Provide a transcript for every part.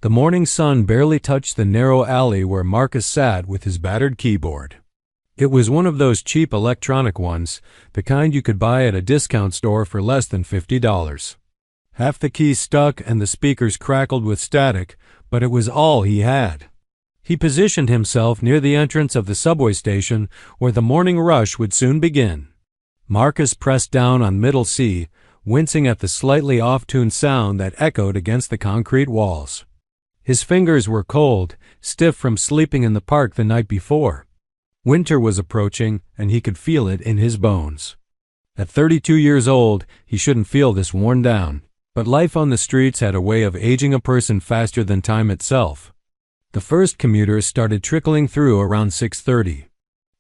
The morning sun barely touched the narrow alley where Marcus sat with his battered keyboard. It was one of those cheap electronic ones, the kind you could buy at a discount store for less than $50. Half the keys stuck and the speakers crackled with static, but it was all he had. He positioned himself near the entrance of the subway station where the morning rush would soon begin. Marcus pressed down on middle C, wincing at the slightly off-tuned sound that echoed against the concrete walls. His fingers were cold, stiff from sleeping in the park the night before. Winter was approaching, and he could feel it in his bones. At 32 years old, he shouldn't feel this worn down, but life on the streets had a way of aging a person faster than time itself. The first commuters started trickling through around 6:30.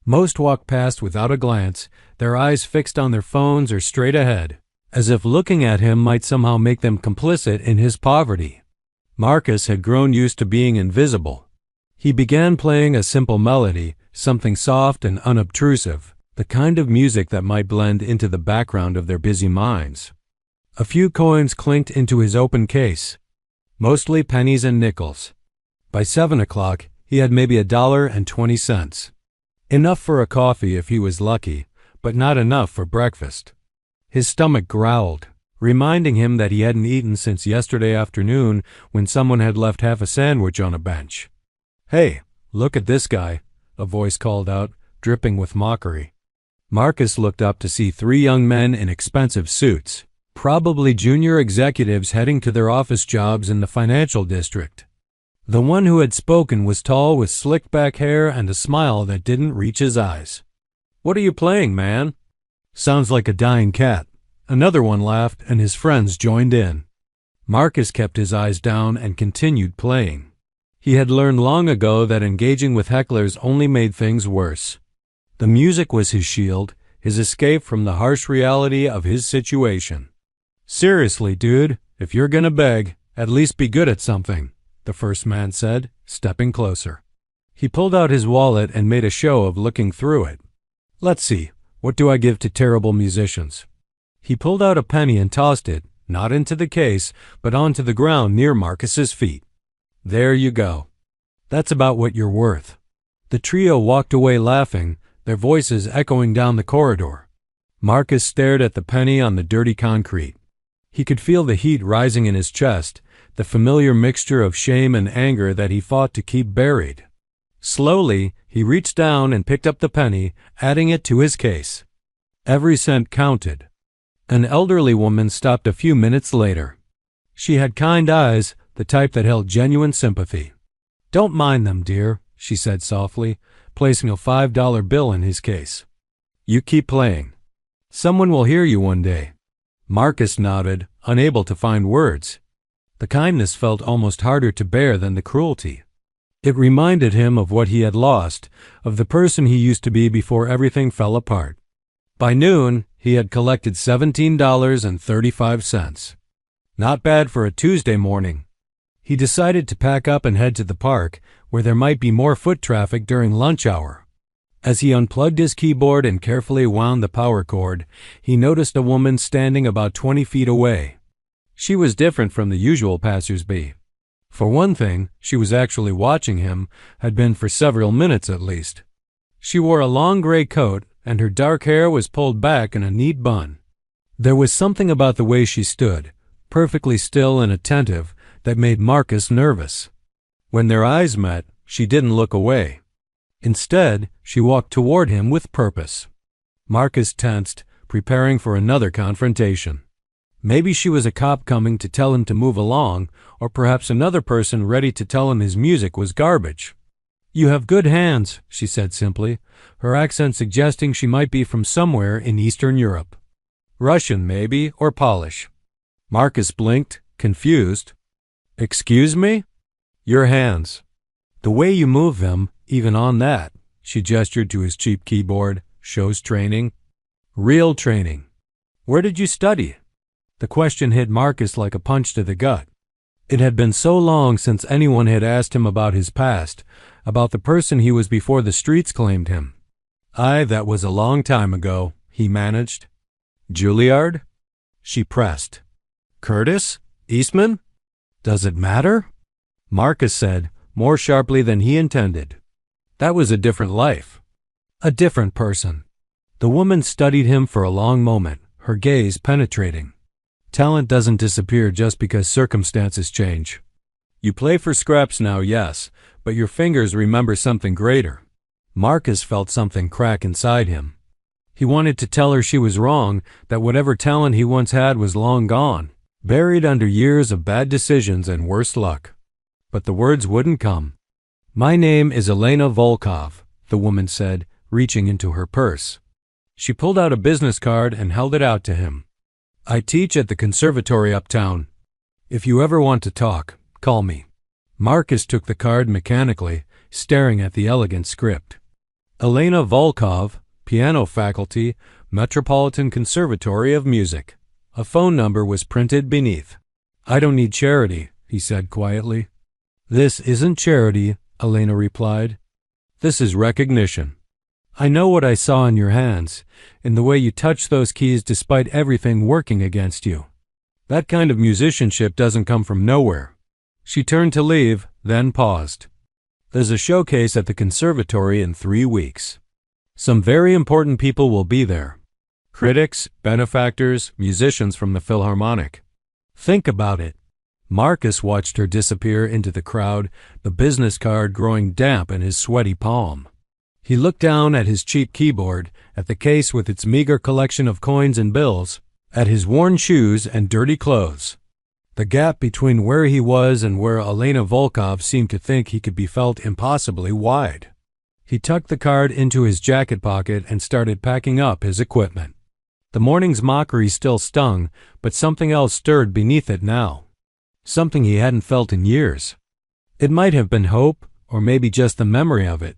Most walked past without a glance, their eyes fixed on their phones or straight ahead, as if looking at him might somehow make them complicit in his poverty. Marcus had grown used to being invisible. He began playing a simple melody, something soft and unobtrusive, the kind of music that might blend into the background of their busy minds. A few coins clinked into his open case, mostly pennies and nickels. By 7 o'clock, he had maybe $1.20. Enough for a coffee if he was lucky, but not enough for breakfast. His stomach growled, reminding him that he hadn't eaten since yesterday afternoon when someone had left half a sandwich on a bench. "Hey, look at this guy," a voice called out, dripping with mockery. Marcus looked up to see three young men in expensive suits, probably junior executives heading to their office jobs in the financial district. The one who had spoken was tall with slicked back hair and a smile that didn't reach his eyes. "What are you playing, man?" "Sounds like a dying cat." Another one laughed, and his friends joined in. Marcus kept his eyes down and continued playing. He had learned long ago that engaging with hecklers only made things worse. The music was his shield, his escape from the harsh reality of his situation. "Seriously, dude, if you're gonna beg, at least be good at something," the first man said, stepping closer. He pulled out his wallet and made a show of looking through it. "Let's see, what do I give to terrible musicians?" He pulled out a penny and tossed it, not into the case, but onto the ground near Marcus's feet. "There you go. That's about what you're worth." The trio walked away laughing, their voices echoing down the corridor. Marcus stared at the penny on the dirty concrete. He could feel the heat rising in his chest, the familiar mixture of shame and anger that he fought to keep buried. Slowly, he reached down and picked up the penny, adding it to his case. Every cent counted. An elderly woman stopped a few minutes later. She had kind eyes, the type that held genuine sympathy. "Don't mind them, dear," she said softly, placing a $5 bill in his case. "You keep playing. Someone will hear you one day." Marcus nodded, unable to find words. The kindness felt almost harder to bear than the cruelty. It reminded him of what he had lost, of the person he used to be before everything fell apart. By noon, he had collected $17.35. Not bad for a Tuesday morning. He decided to pack up and head to the park, where there might be more foot traffic during lunch hour. As he unplugged his keyboard and carefully wound the power cord, he noticed a woman standing about 20 feet away. She was different from the usual passers-by. For one thing, she was actually watching him, had been for several minutes at least. She wore a long gray coat, and her dark hair was pulled back in a neat bun. There was something about the way she stood, perfectly still and attentive, that made Marcus nervous. When their eyes met, she didn't look away. Instead, she walked toward him with purpose. Marcus tensed, preparing for another confrontation. Maybe she was a cop coming to tell him to move along, or perhaps another person ready to tell him his music was garbage. "You have good hands," she said simply, her accent suggesting she might be from somewhere in Eastern Europe. Russian, maybe, or Polish. Marcus blinked, confused. "Excuse me?" "Your hands. The way you move them, even on that," she gestured to his cheap keyboard, "shows training. Real training. Where did you study?" The question hit Marcus like a punch to the gut. It had been so long since anyone had asked him about his past, about the person he was before the streets claimed him. That was a long time ago," he managed. "Juilliard?" She pressed. "Curtis? Eastman? Does it matter?" Marcus said, more sharply than he intended. That was a different life. A different person. The woman studied him for a long moment, her gaze penetrating. Talent doesn't disappear just because circumstances change. You play for scraps now, yes, but your fingers remember something greater. Marcus felt something crack inside him. He wanted to tell her she was wrong, that whatever talent he once had was long gone, buried under years of bad decisions and worse luck. But the words wouldn't come. My name is Elena Volkov, the woman said, reaching into her purse. She pulled out a business card and held it out to him. I teach at the conservatory uptown. If you ever want to talk, call me. Marcus took the card mechanically, staring at the elegant script. Elena Volkov, piano faculty, Metropolitan Conservatory of Music. A phone number was printed beneath. I don't need charity, he said quietly. This isn't charity, Elena replied. This is recognition. I know what I saw in your hands, in the way you touched those keys despite everything working against you. That kind of musicianship doesn't come from nowhere. She turned to leave, then paused. There's a showcase at the conservatory in 3 weeks. Some very important people will be there. Critics, benefactors, musicians from the Philharmonic. Think about it. Marcus watched her disappear into the crowd, the business card growing damp in his sweaty palm. He looked down at his cheap keyboard, at the case with its meager collection of coins and bills, at his worn shoes and dirty clothes. The gap between where he was and where Elena Volkov seemed to think he could be felt impossibly wide. He tucked the card into his jacket pocket and started packing up his equipment. The morning's mockery still stung, but something else stirred beneath it now. Something he hadn't felt in years. It might have been hope, or maybe just the memory of it.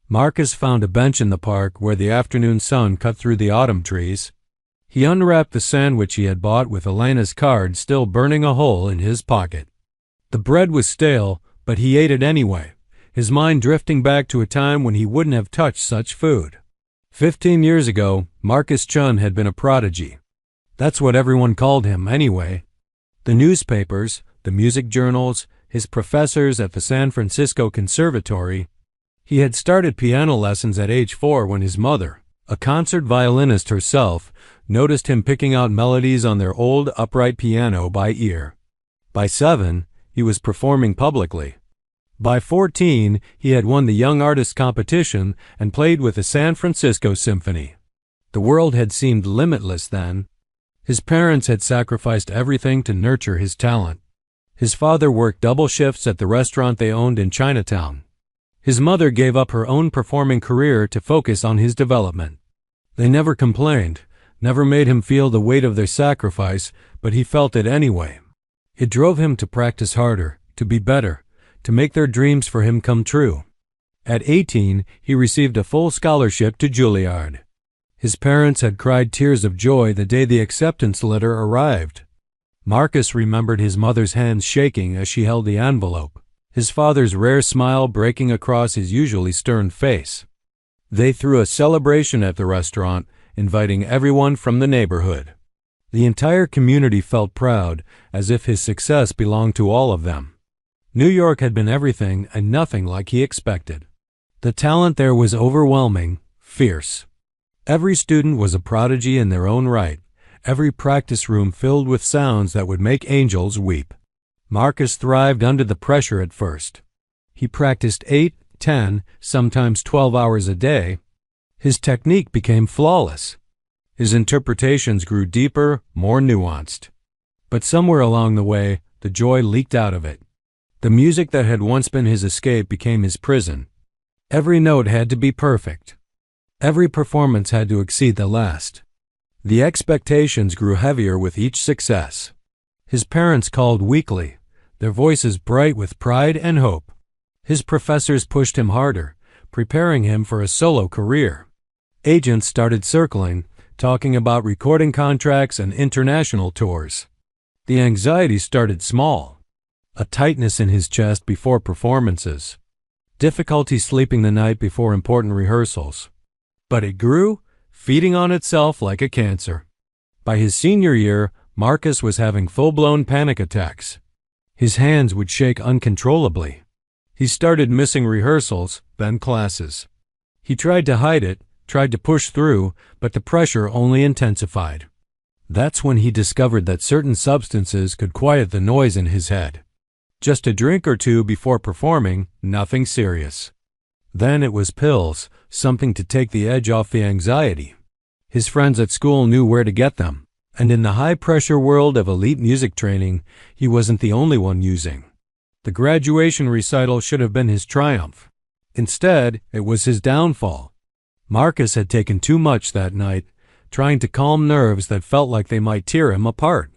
Marcus found a bench in the park where the afternoon sun cut through the autumn trees. He unwrapped the sandwich he had bought with Elena's card still burning a hole in his pocket. The bread was stale, but he ate it anyway, his mind drifting back to a time when he wouldn't have touched such food. 15 years ago, Marcus Chun had been a prodigy. That's what everyone called him anyway. The newspapers, the music journals, his professors at the San Francisco Conservatory. He had started piano lessons at age 4 when his mother, a concert violinist herself, noticed him picking out melodies on their old upright piano by ear. By 7, he was performing publicly. By 14, he had won the Young Artist competition and played with the San Francisco Symphony. The world had seemed limitless then. His parents had sacrificed everything to nurture his talent. His father worked double shifts at the restaurant they owned in Chinatown. His mother gave up her own performing career to focus on his development. They never complained, never made him feel the weight of their sacrifice, but he felt it anyway. It drove him to practice harder, to be better, to make their dreams for him come true. At 18, he received a full scholarship to Juilliard. His parents had cried tears of joy the day the acceptance letter arrived. Marcus remembered his mother's hands shaking as she held the envelope, his father's rare smile breaking across his usually stern face. They threw a celebration at the restaurant, inviting everyone from the neighborhood. The entire community felt proud, as if his success belonged to all of them. New York had been everything and nothing like he expected. The talent there was overwhelming, fierce. Every student was a prodigy in their own right, every practice room filled with sounds that would make angels weep. Marcus thrived under the pressure at first. He practiced 8, 10, sometimes 12 hours a day. His technique became flawless. His interpretations grew deeper, more nuanced. But somewhere along the way, the joy leaked out of it. The music that had once been his escape became his prison. Every note had to be perfect. Every performance had to exceed the last. The expectations grew heavier with each success. His parents called weekly, their voices bright with pride and hope. His professors pushed him harder, preparing him for a solo career. Agents started circling, talking about recording contracts and international tours. The anxiety started small. A tightness in his chest before performances. Difficulty sleeping the night before important rehearsals. But it grew, feeding on itself like a cancer. By his senior year, Marcus was having full-blown panic attacks. His hands would shake uncontrollably. He started missing rehearsals, then classes. He tried to hide it, tried to push through, but the pressure only intensified. That's when he discovered that certain substances could quiet the noise in his head. Just a drink or two before performing, nothing serious. Then it was pills, something to take the edge off the anxiety. His friends at school knew where to get them, and in the high-pressure world of elite music training, he wasn't the only one using. The graduation recital should have been his triumph. Instead, it was his downfall. Marcus had taken too much that night, trying to calm nerves that felt like they might tear him apart.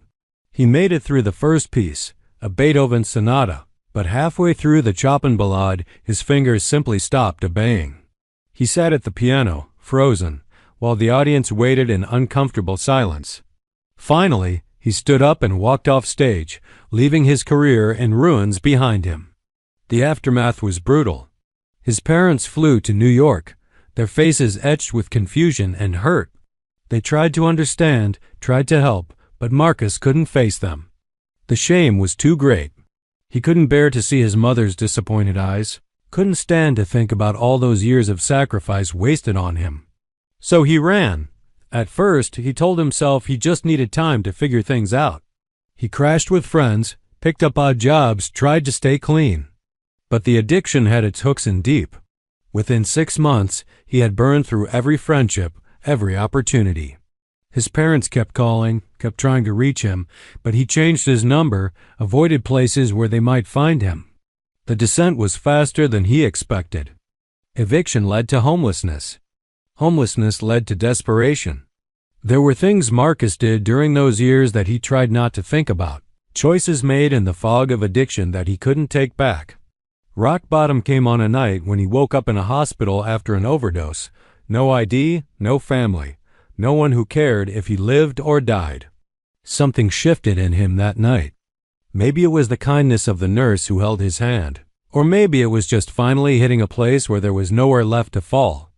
He made it through the first piece, a Beethoven sonata, but halfway through the Chopin ballade, his fingers simply stopped obeying. He sat at the piano, frozen, while the audience waited in uncomfortable silence. Finally, he stood up and walked off stage, leaving his career in ruins behind him. The aftermath was brutal. His parents flew to New York, their faces etched with confusion and hurt. They tried to understand, tried to help, but Marcus couldn't face them. The shame was too great. He couldn't bear to see his mother's disappointed eyes, couldn't stand to think about all those years of sacrifice wasted on him. So he ran. At first, he told himself he just needed time to figure things out. He crashed with friends, picked up odd jobs, tried to stay clean. But the addiction had its hooks in deep. Within 6 months, he had burned through every friendship, every opportunity. His parents kept calling, kept trying to reach him, but he changed his number, avoided places where they might find him. The descent was faster than he expected. Eviction led to homelessness. Homelessness led to desperation. There were things Marcus did during those years that he tried not to think about, choices made in the fog of addiction that he couldn't take back. Rock bottom came on a night when he woke up in a hospital after an overdose. No ID, no family, no one who cared if he lived or died. Something shifted in him that night. Maybe it was the kindness of the nurse who held his hand, or maybe it was just finally hitting a place where there was nowhere left to fall.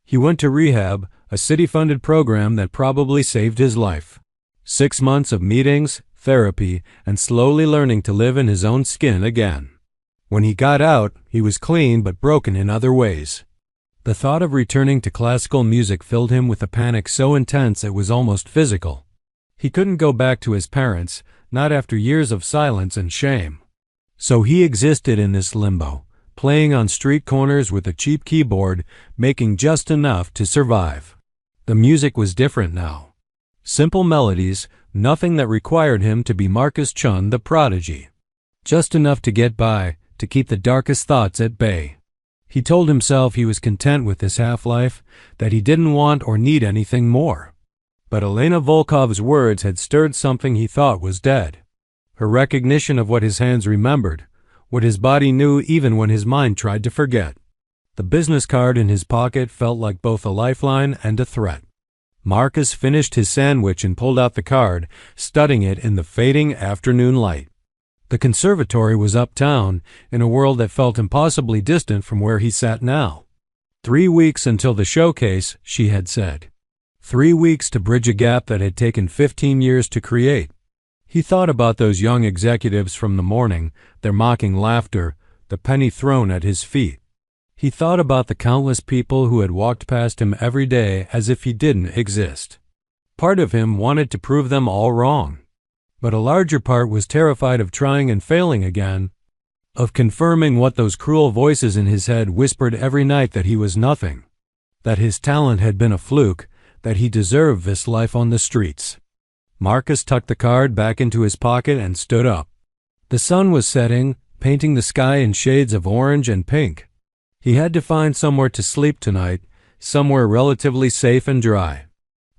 He went to rehab, a city-funded program that probably saved his life. 6 months of meetings, therapy, and slowly learning to live in his own skin again. When he got out, he was clean but broken in other ways. The thought of returning to classical music filled him with a panic so intense it was almost physical. He couldn't go back to his parents, not after years of silence and shame. So he existed in this limbo, playing on street corners with a cheap keyboard, making just enough to survive. The music was different now. Simple melodies, nothing that required him to be Marcus Chun the prodigy. Just enough to get by, to keep the darkest thoughts at bay. He told himself he was content with this half-life, that he didn't want or need anything more. But Elena Volkov's words had stirred something he thought was dead. Her recognition of what his hands remembered, what his body knew even when his mind tried to forget. The business card in his pocket felt like both a lifeline and a threat. Marcus finished his sandwich and pulled out the card, studying it in the fading afternoon light. The conservatory was uptown, in a world that felt impossibly distant from where he sat now. 3 weeks until the showcase, she had said. 3 weeks to bridge a gap that had taken 15 years to create. He thought about those young executives from the morning, their mocking laughter, the penny thrown at his feet. He thought about the countless people who had walked past him every day as if he didn't exist. Part of him wanted to prove them all wrong. But a larger part was terrified of trying and failing again, of confirming what those cruel voices in his head whispered every night, that he was nothing, that his talent had been a fluke, that he deserved this life on the streets. Marcus tucked the card back into his pocket and stood up. The sun was setting, painting the sky in shades of orange and pink. He had to find somewhere to sleep tonight, somewhere relatively safe and dry.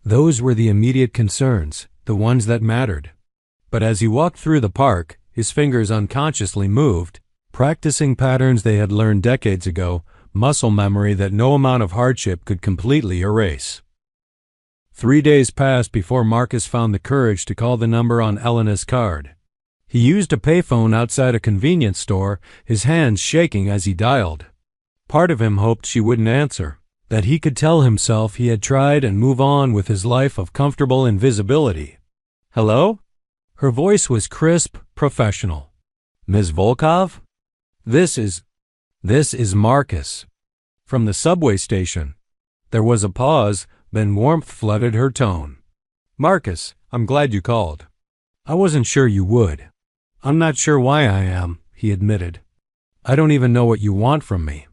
Those were the immediate concerns, the ones that mattered. But as he walked through the park, his fingers unconsciously moved, practicing patterns they had learned decades ago, muscle memory that no amount of hardship could completely erase. 3 days passed before Marcus found the courage to call the number on Elena's card. He used a payphone outside a convenience store, his hands shaking as he dialed. Part of him hoped she wouldn't answer, that he could tell himself he had tried and move on with his life of comfortable invisibility. Hello? Her voice was crisp, professional. Ms. Volkov? This is Marcus. From the subway station. There was a pause, then warmth flooded her tone. Marcus, I'm glad you called. I wasn't sure you would. I'm not sure why I am, he admitted. I don't even know what you want from me.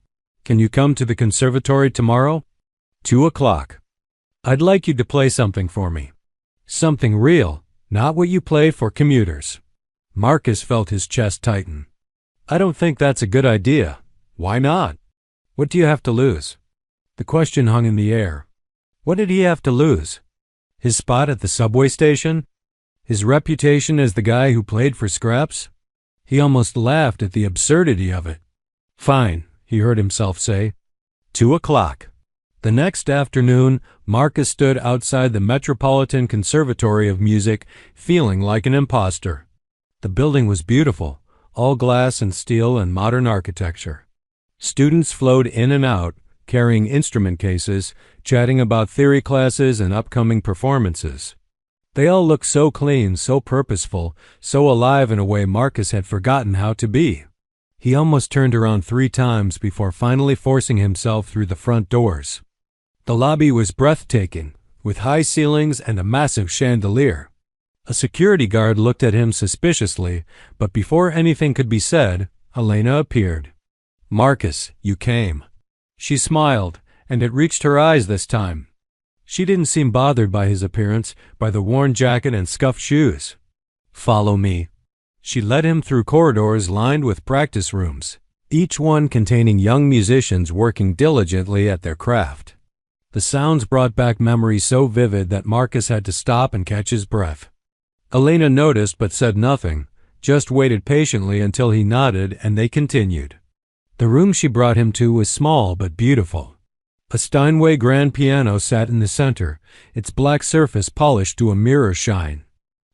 Can you come to the conservatory tomorrow? 2 o'clock. I'd like you to play something for me. Something real, not what you play for commuters. Marcus felt his chest tighten. I don't think that's a good idea. Why not? What do you have to lose? The question hung in the air. What did he have to lose? His spot at the subway station? His reputation as the guy who played for scraps? He almost laughed at the absurdity of it. Fine, he heard himself say. 2 o'clock. The next afternoon, Marcus stood outside the Metropolitan Conservatory of Music, feeling like an imposter. The building was beautiful, all glass and steel and modern architecture. Students flowed in and out, carrying instrument cases, chatting about theory classes and upcoming performances. They all looked so clean, so purposeful, so alive in a way Marcus had forgotten how to be. He almost turned around 3 times before finally forcing himself through the front doors. The lobby was breathtaking, with high ceilings and a massive chandelier. A security guard looked at him suspiciously, but before anything could be said, Elena appeared. Marcus, you came. She smiled, and it reached her eyes this time. She didn't seem bothered by his appearance, by the worn jacket and scuffed shoes. Follow me. She led him through corridors lined with practice rooms, each one containing young musicians working diligently at their craft. The sounds brought back memories so vivid that Marcus had to stop and catch his breath. Elena noticed but said nothing, just waited patiently until he nodded and they continued. The room she brought him to was small but beautiful. A Steinway grand piano sat in the center, its black surface polished to a mirror shine.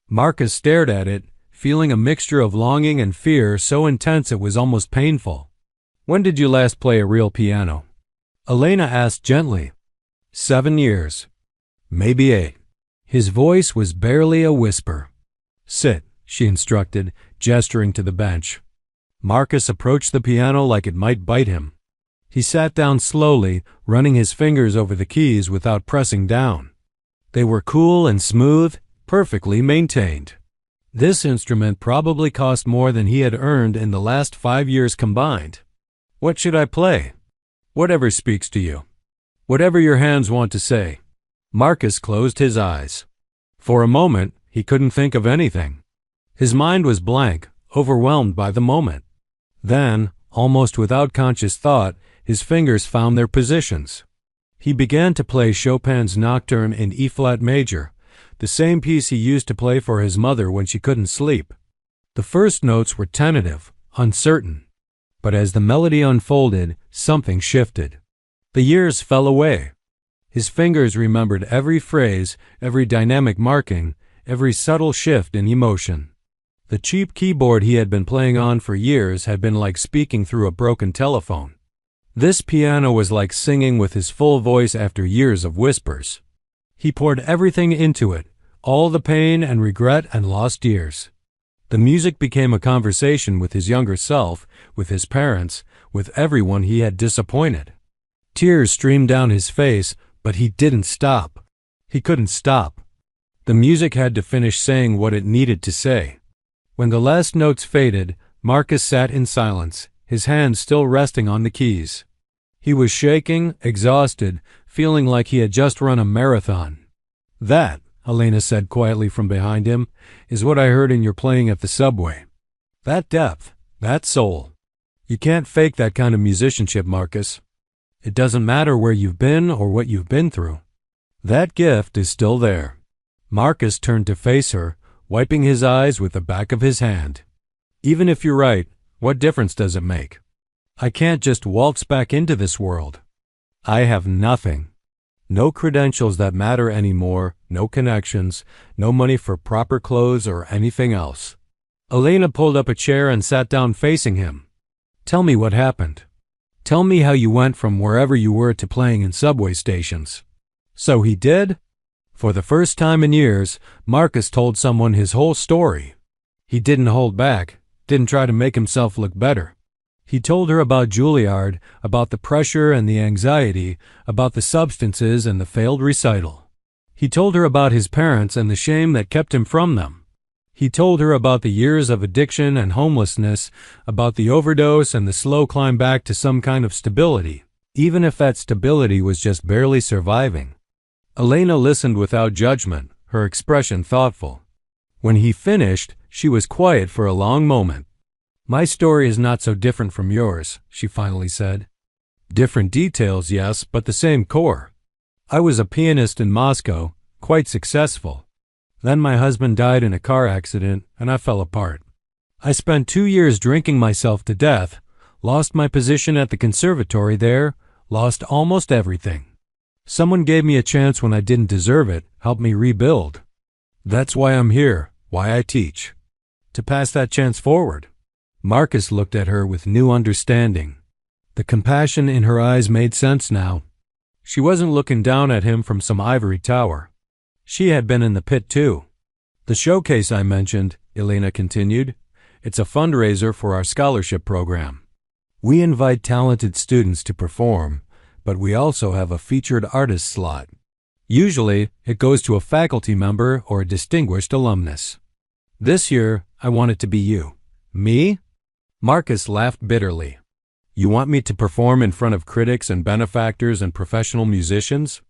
Marcus stared at it, feeling a mixture of longing and fear so intense it was almost painful. When did you last play a real piano? Elena asked gently. 7 years. Maybe 8. His voice was barely a whisper. Sit, she instructed, gesturing to the bench. Marcus approached the piano like it might bite him. He sat down slowly, running his fingers over the keys without pressing down. They were cool and smooth, perfectly maintained. This instrument probably cost more than he had earned in the last 5 years combined. What should I play? Whatever speaks to you. Whatever your hands want to say. Marcus closed his eyes. For a moment, he couldn't think of anything. His mind was blank, overwhelmed by the moment. Then, almost without conscious thought, his fingers found their positions. He began to play Chopin's Nocturne in E-flat major, the same piece he used to play for his mother when she couldn't sleep. The first notes were tentative, uncertain. But as the melody unfolded, something shifted. The years fell away. His fingers remembered every phrase, every dynamic marking, every subtle shift in emotion. The cheap keyboard he had been playing on for years had been like speaking through a broken telephone. This piano was like singing with his full voice after years of whispers. He poured everything into it, all the pain and regret and lost years. The music became a conversation with his younger self, with his parents, with everyone he had disappointed. Tears streamed down his face, but he didn't stop. He couldn't stop. The music had to finish saying what it needed to say. When the last notes faded, Marcus sat in silence, his hands still resting on the keys. He was shaking, exhausted, feeling like he had just run a marathon. That, Elena said quietly from behind him, is what I heard in your playing at the subway. That depth, that soul. You can't fake that kind of musicianship, Marcus. It doesn't matter where you've been or what you've been through. That gift is still there. Marcus turned to face her, wiping his eyes with the back of his hand. Even if you're right, what difference does it make? I can't just waltz back into this world. I have nothing. No credentials that matter anymore, no connections, no money for proper clothes or anything else. Elena pulled up a chair and sat down facing him. Tell me what happened. Tell me how you went from wherever you were to playing in subway stations. So he did? For the first time in years, Marcus told someone his whole story. He didn't hold back, didn't try to make himself look better. He told her about Juilliard, about the pressure and the anxiety, about the substances and the failed recital. He told her about his parents and the shame that kept him from them. He told her about the years of addiction and homelessness, about the overdose and the slow climb back to some kind of stability, even if that stability was just barely surviving. Elena listened without judgment, her expression thoughtful. When he finished, she was quiet for a long moment. "My story is not so different from yours," she finally said. "Different details, yes, but the same core. I was a pianist in Moscow, quite successful. Then my husband died in a car accident, and I fell apart. I spent 2 years drinking myself to death, lost my position at the conservatory there, lost almost everything. Someone gave me a chance when I didn't deserve it, helped me rebuild. That's why I'm here, why I teach. To pass that chance forward." Marcus looked at her with new understanding. The compassion in her eyes made sense now. She wasn't looking down at him from some ivory tower. She had been in the pit too. "The showcase I mentioned," Elena continued, "it's a fundraiser for our scholarship program. We invite talented students to perform, but we also have a featured artist slot. Usually, it goes to a faculty member or a distinguished alumnus. This year, I want it to be you." "Me?" Marcus laughed bitterly. "You want me to perform in front of critics and benefactors and professional musicians?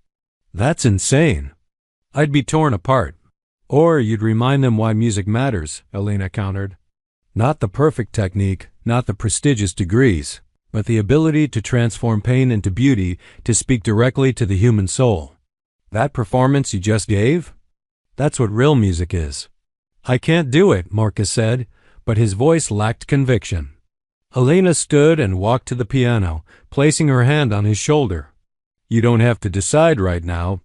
That's insane. I'd be torn apart." "Or you'd remind them why music matters," Elena countered. "Not the perfect technique, not the prestigious degrees, but the ability to transform pain into beauty, to speak directly to the human soul. That performance you just gave? That's what real music is." "I can't do it," Marcus said, but his voice lacked conviction. Elena stood and walked to the piano, placing her hand on his shoulder. "You don't have to decide right now,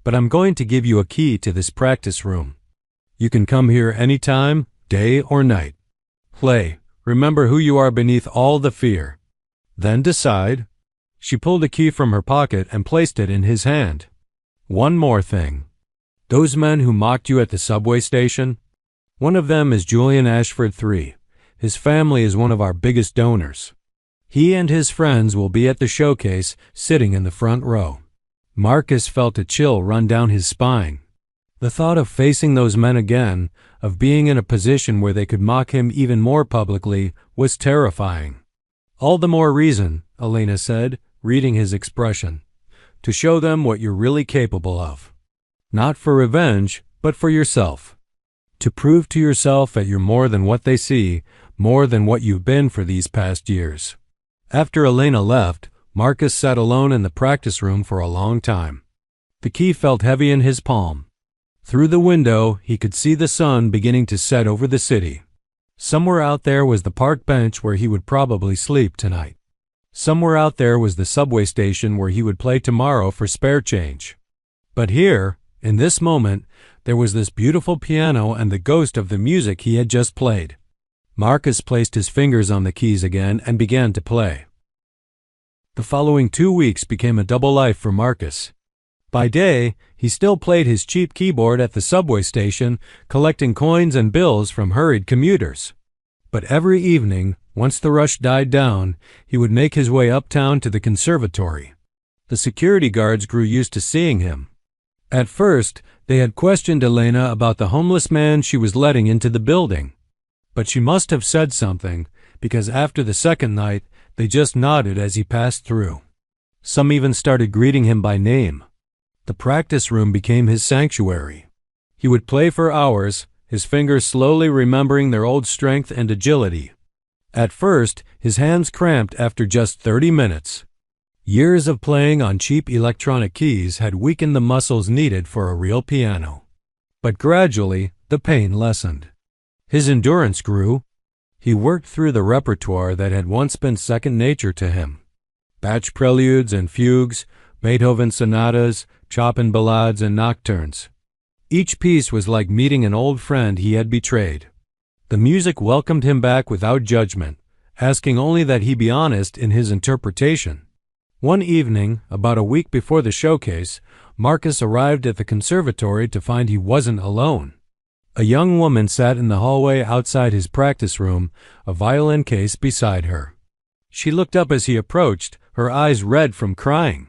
but I'm going to give you a key to this practice room. You can come here anytime, day or night. Play. Remember who you are beneath all the fear. Then decide." She pulled a key from her pocket and placed it in his hand. "One more thing. Those men who mocked you at the subway station? One of them is Julian Ashford III. His family is one of our biggest donors. He and his friends will be at the showcase, sitting in the front row." Marcus felt a chill run down his spine. The thought of facing those men again, of being in a position where they could mock him even more publicly, was terrifying. "All the more reason," Elena said, reading his expression, "to show them what you're really capable of. Not for revenge, but for yourself. To prove to yourself that you're more than what they see, more than what you've been for these past years." After Elena left, Marcus sat alone in the practice room for a long time. The key felt heavy in his palm. Through the window, he could see the sun beginning to set over the city. Somewhere out there was the park bench where he would probably sleep tonight. Somewhere out there was the subway station where he would play tomorrow for spare change. But here, in this moment, there was this beautiful piano and the ghost of the music he had just played. Marcus placed his fingers on the keys again and began to play. The following 2 weeks became a double life for Marcus. By day, he still played his cheap keyboard at the subway station, collecting coins and bills from hurried commuters. But every evening, once the rush died down, he would make his way uptown to the conservatory. The security guards grew used to seeing him. At first, they had questioned Elena about the homeless man she was letting into the building. But she must have said something, because after the second night, they just nodded as he passed through. Some even started greeting him by name. The practice room became his sanctuary. He would play for hours, his fingers slowly remembering their old strength and agility. At first, his hands cramped after just 30 minutes. Years of playing on cheap electronic keys had weakened the muscles needed for a real piano. But gradually, the pain lessened. His endurance grew. He worked through the repertoire that had once been second nature to him. Bach preludes and fugues, Beethoven sonatas, Chopin ballades and nocturnes. Each piece was like meeting an old friend he had betrayed. The music welcomed him back without judgment, asking only that he be honest in his interpretation. One evening, about a week before the showcase, Marcus arrived at the conservatory to find he wasn't alone. A young woman sat in the hallway outside his practice room, a violin case beside her. She looked up as he approached, her eyes red from crying.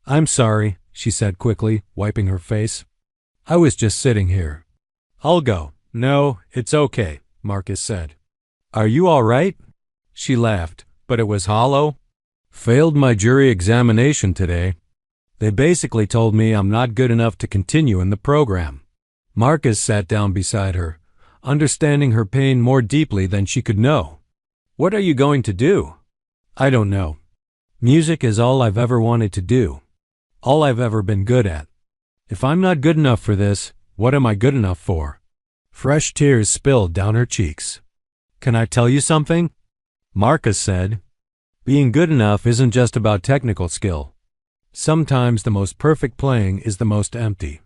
"I'm sorry," she said quickly, wiping her face. "I was just sitting here." "I'll go." "No, it's okay," Marcus said. "Are you all right?" She laughed, but it was hollow. "Failed my jury examination today. They basically told me I'm not good enough to continue in the program." Marcus sat down beside her, understanding her pain more deeply than she could know. "What are you going to do?" "I don't know. Music is all I've ever wanted to do. All I've ever been good at. If I'm not good enough for this, what am I good enough for?" Fresh tears spilled down her cheeks. "Can I tell you something?" Marcus said. "Being good enough isn't just about technical skill. Sometimes the most perfect playing is the most empty.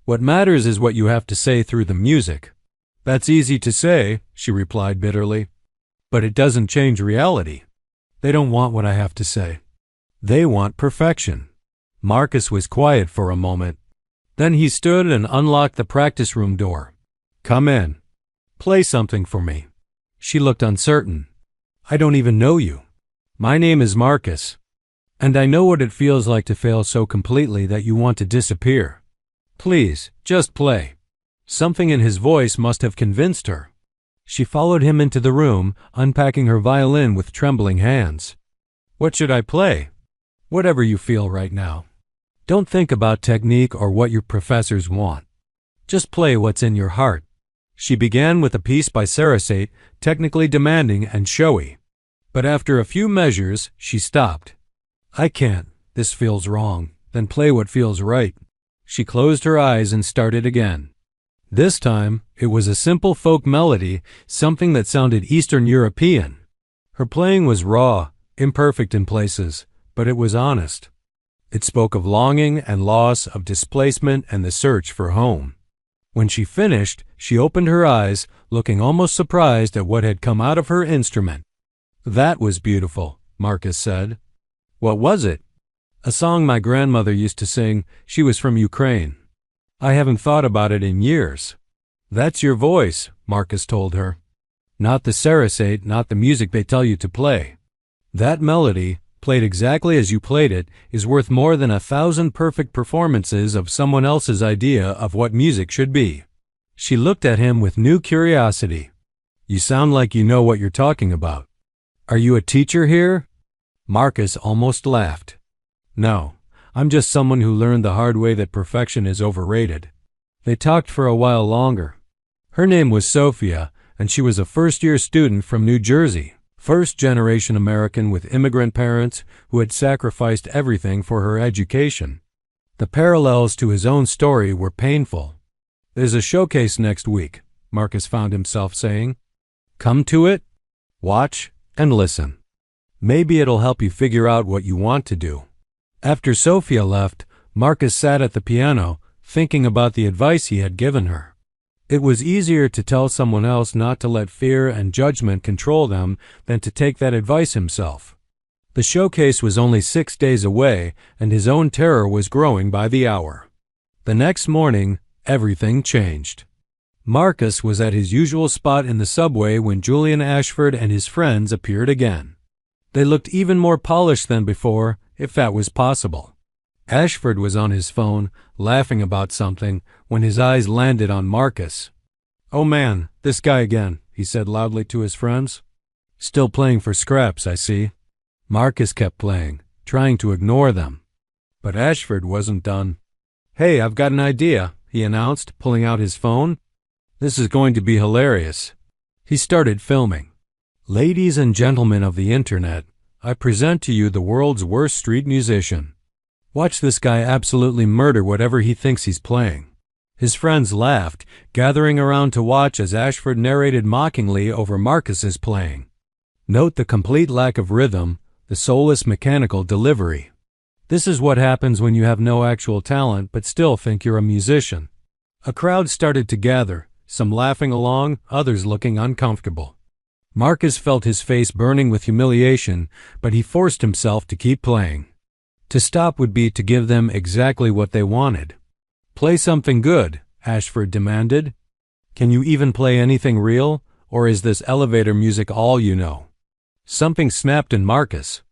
What matters is what you have to say through the music." "That's easy to say," she replied bitterly. "But it doesn't change reality. They don't want what I have to say. They want perfection." Marcus was quiet for a moment. Then he stood and unlocked the practice room door. "Come in. Play something for me." She looked uncertain. "I don't even know you." "My name is Marcus, and I know what it feels like to fail so completely that you want to disappear. Please, just play." Something in his voice must have convinced her. She followed him into the room, unpacking her violin with trembling hands. "What should I play?" "Whatever you feel right now. Don't think about technique or what your professors want. Just play what's in your heart." She began with a piece by Sarasate, technically demanding and showy. But after a few measures, she stopped. "I can't. This feels wrong." "Then play what feels right." She closed her eyes and started again. This time, it was a simple folk melody, something that sounded Eastern European. Her playing was raw, imperfect in places, but it was honest. It spoke of longing and loss, of displacement and the search for home. When she finished, she opened her eyes, looking almost surprised at what had come out of her instrument. "That was beautiful," Marcus said. "What was it?" "A song my grandmother used to sing. She was from Ukraine. I haven't thought about it in years." "That's your voice," Marcus told her. "Not the Sarasate, not the music they tell you to play. That melody, played exactly as you played it, is worth more than 1,000 perfect performances of someone else's idea of what music should be." She looked at him with new curiosity. "You sound like you know what you're talking about. Are you a teacher here?" Marcus almost laughed. "No, I'm just someone who learned the hard way that perfection is overrated." They talked for a while longer. Her name was Sophia, and she was a first-year student from New Jersey, first-generation American with immigrant parents who had sacrificed everything for her education. The parallels to his own story were painful. "There's a showcase next week," Marcus found himself saying. "Come to it, watch, and listen. Maybe it'll help you figure out what you want to do." After Sophia left, Marcus sat at the piano, thinking about the advice he had given her. It was easier to tell someone else not to let fear and judgment control them than to take that advice himself. The showcase was only 6 days away, and his own terror was growing by the hour. The next morning, everything changed. Marcus was at his usual spot in the subway when Julian Ashford and his friends appeared again. They looked even more polished than before, if that was possible. Ashford was on his phone, laughing about something, when his eyes landed on Marcus. "Oh man, this guy again," he said loudly to his friends. "Still playing for scraps, I see." Marcus kept playing, trying to ignore them. But Ashford wasn't done. "Hey, I've got an idea," he announced, pulling out his phone. "This is going to be hilarious." He started filming. "Ladies and gentlemen of the internet, I present to you the world's worst street musician. Watch this guy absolutely murder whatever he thinks he's playing." His friends laughed, gathering around to watch as Ashford narrated mockingly over Marcus's playing. Note the complete lack of rhythm, the soulless mechanical delivery. This is what happens when you have no actual talent but still think you're a musician. A crowd started to gather, some laughing along, others looking uncomfortable. Marcus felt his face burning with humiliation, but he forced himself to keep playing. To stop would be to give them exactly what they wanted. "Play something good," Ashford demanded. Can you even play anything real, or is this elevator music all you know? Something snapped in Marcus.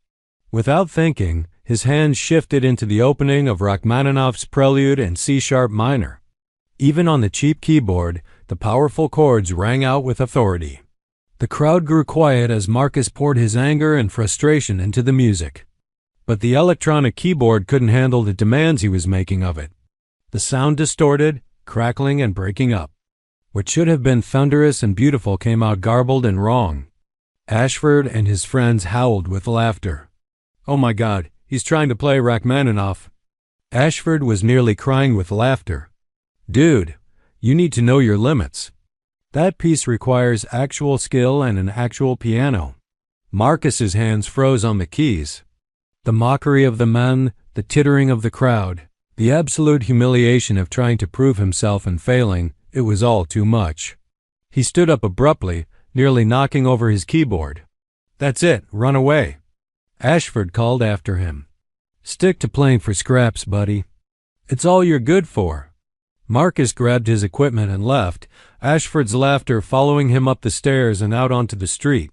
Without thinking, his hands shifted into the opening of Rachmaninoff's Prelude in C-sharp minor. Even on the cheap keyboard, the powerful chords rang out with authority. The crowd grew quiet as Marcus poured his anger and frustration into the music. But the electronic keyboard couldn't handle the demands he was making of it. The sound distorted, crackling and breaking up. What should have been thunderous and beautiful came out garbled and wrong. Ashford and his friends howled with laughter. "Oh my God, he's trying to play Rachmaninoff." Ashford was nearly crying with laughter. "Dude, you need to know your limits. That piece requires actual skill and an actual piano." Marcus's hands froze on the keys. The mockery of the men, the tittering of the crowd, the absolute humiliation of trying to prove himself and failing, it was all too much. He stood up abruptly, nearly knocking over his keyboard. "That's it, run away." Ashford called after him. "Stick to playing for scraps, buddy. It's all you're good for." Marcus grabbed his equipment and left, Ashford's laughter following him up the stairs and out onto the street.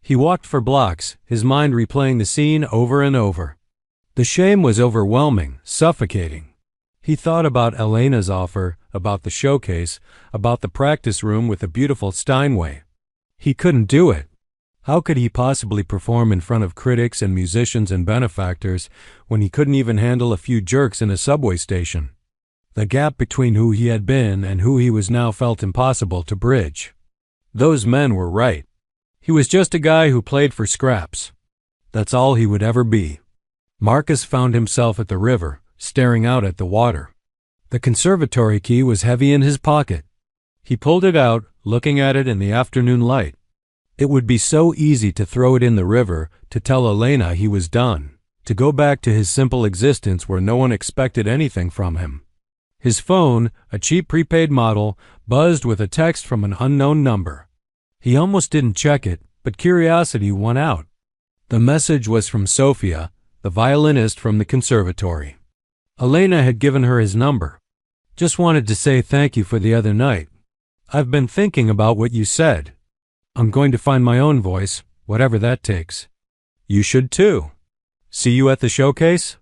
He walked for blocks, his mind replaying the scene over and over. The shame was overwhelming, suffocating. He thought about Elena's offer, about the showcase, about the practice room with the beautiful Steinway. He couldn't do it. How could he possibly perform in front of critics and musicians and benefactors when he couldn't even handle a few jerks in a subway station? The gap between who he had been and who he was now felt impossible to bridge. Those men were right. He was just a guy who played for scraps. That's all he would ever be. Marcus found himself at the river, staring out at the water. The conservatory key was heavy in his pocket. He pulled it out, looking at it in the afternoon light. It would be so easy to throw it in the river, to tell Elena he was done, to go back to his simple existence where no one expected anything from him. His phone, a cheap prepaid model, buzzed with a text from an unknown number. He almost didn't check it, but curiosity won out. The message was from Sophia, the violinist from the conservatory. Elena had given her his number. "Just wanted to say thank you for the other night. I've been thinking about what you said. I'm going to find my own voice, whatever that takes. You should too. See you at the showcase?"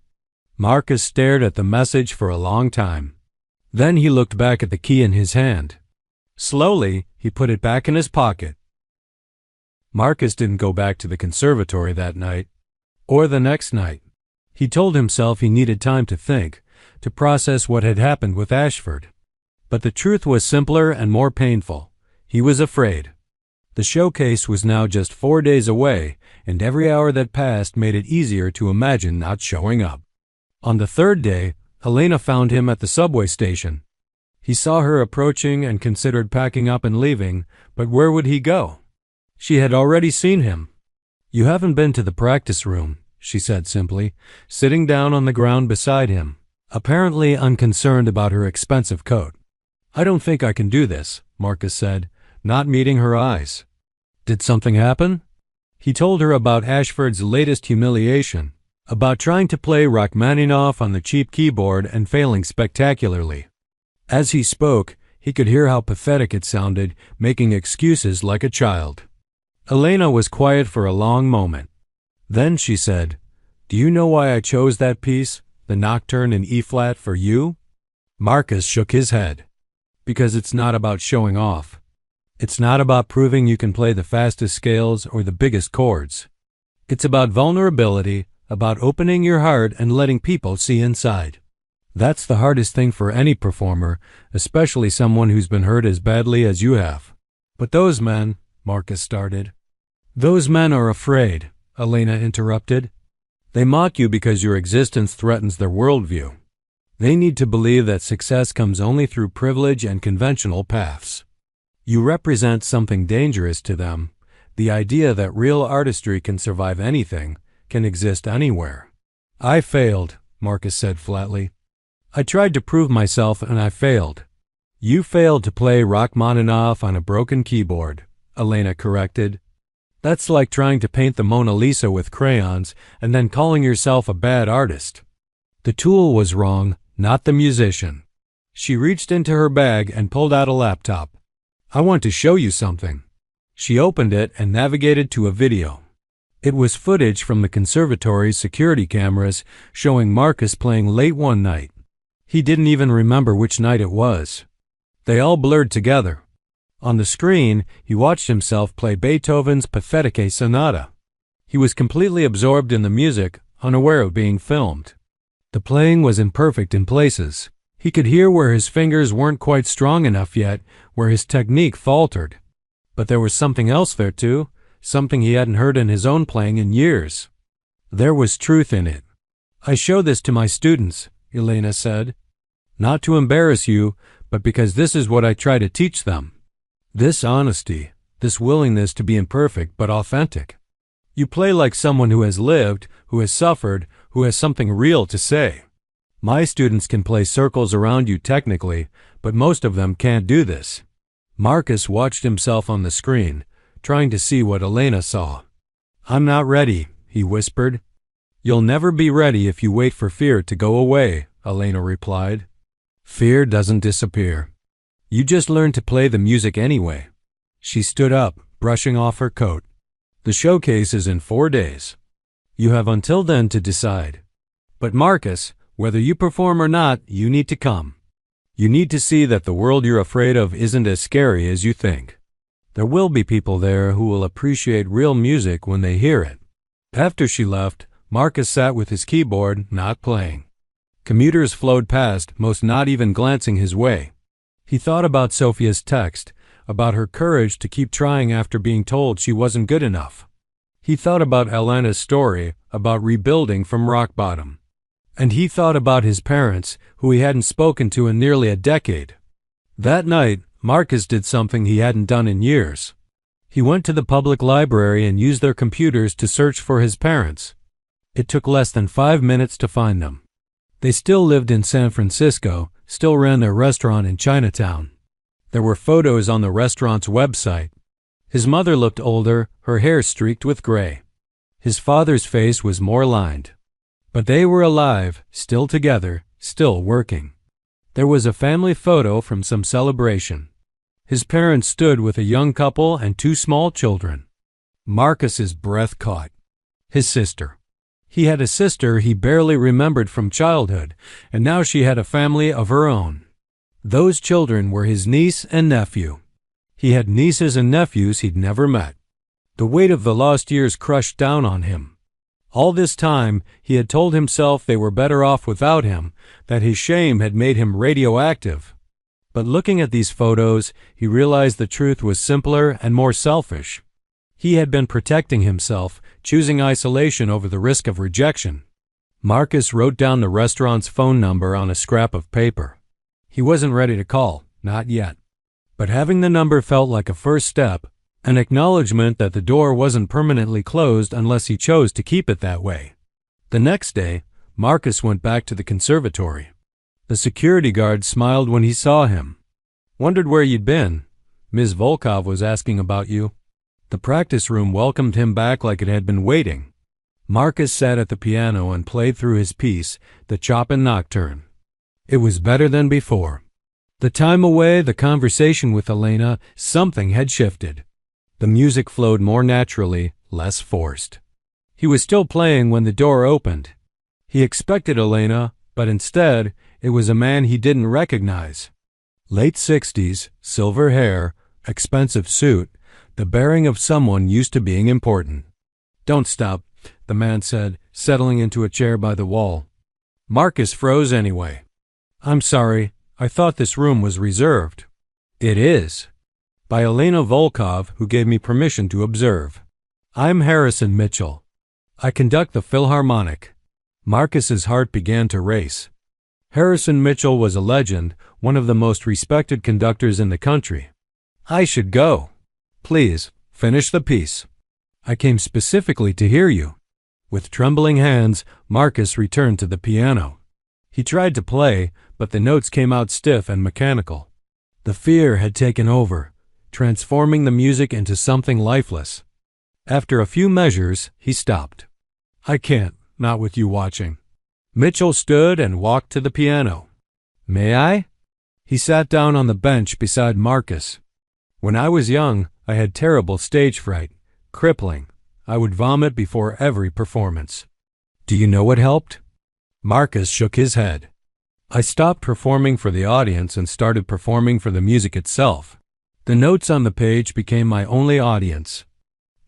Marcus stared at the message for a long time. Then he looked back at the key in his hand. Slowly, he put it back in his pocket. Marcus didn't go back to the conservatory that night, or the next night. He told himself he needed time to think, to process what had happened with Ashford. But the truth was simpler and more painful. He was afraid. The showcase was now just 4 days away, and every hour that passed made it easier to imagine not showing up. On the third day, Helena found him at the subway station. He saw her approaching and considered packing up and leaving, but where would he go? She had already seen him. "You haven't been to the practice room," she said simply, sitting down on the ground beside him, apparently unconcerned about her expensive coat. "I don't think I can do this," Marcus said, not meeting her eyes. "Did something happen?" He told her about Ashford's latest humiliation, about trying to play Rachmaninoff on the cheap keyboard and failing spectacularly. As he spoke, he could hear how pathetic it sounded, making excuses like a child. Elena was quiet for a long moment. Then she said, "Do you know why I chose that piece, the Nocturne in E-flat, for you?" Marcus shook his head. "Because it's not about showing off. It's not about proving you can play the fastest scales or the biggest chords. It's about vulnerability, about opening your heart and letting people see inside. That's the hardest thing for any performer, especially someone who's been hurt as badly as you have." "But those men," Marcus started. "Those men are afraid," Elena interrupted. "They mock you because your existence threatens their worldview. They need to believe that success comes only through privilege and conventional paths. You represent something dangerous to them, the idea that real artistry can survive anything, can exist anywhere." "I failed," Marcus said flatly. "I tried to prove myself and I failed." "You failed to play Rachmaninoff on a broken keyboard," Elena corrected. "That's like trying to paint the Mona Lisa with crayons and then calling yourself a bad artist. The tool was wrong, not the musician." She reached into her bag and pulled out a laptop. I want to show you something." She opened it and navigated to a video. It was footage from the conservatory's security cameras showing Marcus playing late one night. He didn't even remember which night it was. They all blurred together. On the screen, he watched himself play Beethoven's Pathetique Sonata. He was completely absorbed in the music, unaware of being filmed. The playing was imperfect in places. He could hear where his fingers weren't quite strong enough yet, where his technique faltered. But there was something else there too, something he hadn't heard in his own playing in years. There was truth in it. "I show this to my students," Elena said. "Not to embarrass you, but because this is what I try to teach them. This honesty, this willingness to be imperfect but authentic. You play like someone who has lived, who has suffered, who has something real to say. My students can play circles around you technically, but most of them can't do this." Marcus watched himself on the screen, trying to see what Elena saw. "I'm not ready," he whispered. "You'll never be ready if you wait for fear to go away," Elena replied. "Fear doesn't disappear. You just learn to play the music anyway." She stood up, brushing off her coat. "The showcase is in 4 days. You have until then to decide. But Marcus, whether you perform or not, you need to come. You need to see that the world you're afraid of isn't as scary as you think. There will be people there who will appreciate real music when they hear it." After she left, Marcus sat with his keyboard, not playing. Commuters flowed past, most not even glancing his way. He thought about Sophia's text, about her courage to keep trying after being told she wasn't good enough. He thought about Elena's story, about rebuilding from rock bottom. And he thought about his parents, who he hadn't spoken to in nearly a decade. That night, Marcus did something he hadn't done in years. He went to the public library and used their computers to search for his parents. It took less than 5 minutes to find them. They still lived in San Francisco, still ran their restaurant in Chinatown. There were photos on the restaurant's website. His mother looked older, her hair streaked with gray. His father's face was more lined. But they were alive, still together, still working. There was a family photo from some celebration. His parents stood with a young couple and 2 small children. Marcus's breath caught. His sister. He had a sister he barely remembered from childhood, and now she had a family of her own. Those children were his niece and nephew. He had nieces and nephews he'd never met. The weight of the lost years crushed down on him. All this time, he had told himself they were better off without him, that his shame had made him radioactive. But looking at these photos, he realized the truth was simpler and more selfish. He had been protecting himself, choosing isolation over the risk of rejection. Marcus wrote down the restaurant's phone number on a scrap of paper. He wasn't ready to call, not yet. But having the number felt like a first step, an acknowledgement that the door wasn't permanently closed unless he chose to keep it that way. The next day, Marcus went back to the conservatory. The security guard smiled when he saw him. "Wondered where you'd been. Ms. Volkov was asking about you." The practice room welcomed him back like it had been waiting. Marcus sat at the piano and played through his piece, the Chopin Nocturne. It was better than before. The time away, the conversation with Elena, something had shifted. The music flowed more naturally, less forced. He was still playing when the door opened. He expected Elena, but instead, it was a man he didn't recognize. Late 60s, silver hair, expensive suit, the bearing of someone used to being important. "Don't stop," the man said, settling into a chair by the wall. Marcus froze anyway. "I'm sorry, I thought this room was reserved." "It is. By Elena Volkov, who gave me permission to observe. I'm Harrison Mitchell. I conduct the Philharmonic." Marcus's heart began to race. Harrison Mitchell was a legend, one of the most respected conductors in the country. "I should go. Please, finish the piece. I came specifically to hear you." With trembling hands, Marcus returned to the piano. He tried to play, but the notes came out stiff and mechanical. The fear had taken over, transforming the music into something lifeless. After a few measures, he stopped. "I can't, not with you watching." Mitchell stood and walked to the piano. "May I?" He sat down on the bench beside Marcus. When I was young, I had terrible stage fright, crippling. I would vomit before every performance. Do you know what helped? Marcus shook his head. I stopped performing for the audience and started performing for the music itself. The notes on the page became my only audience.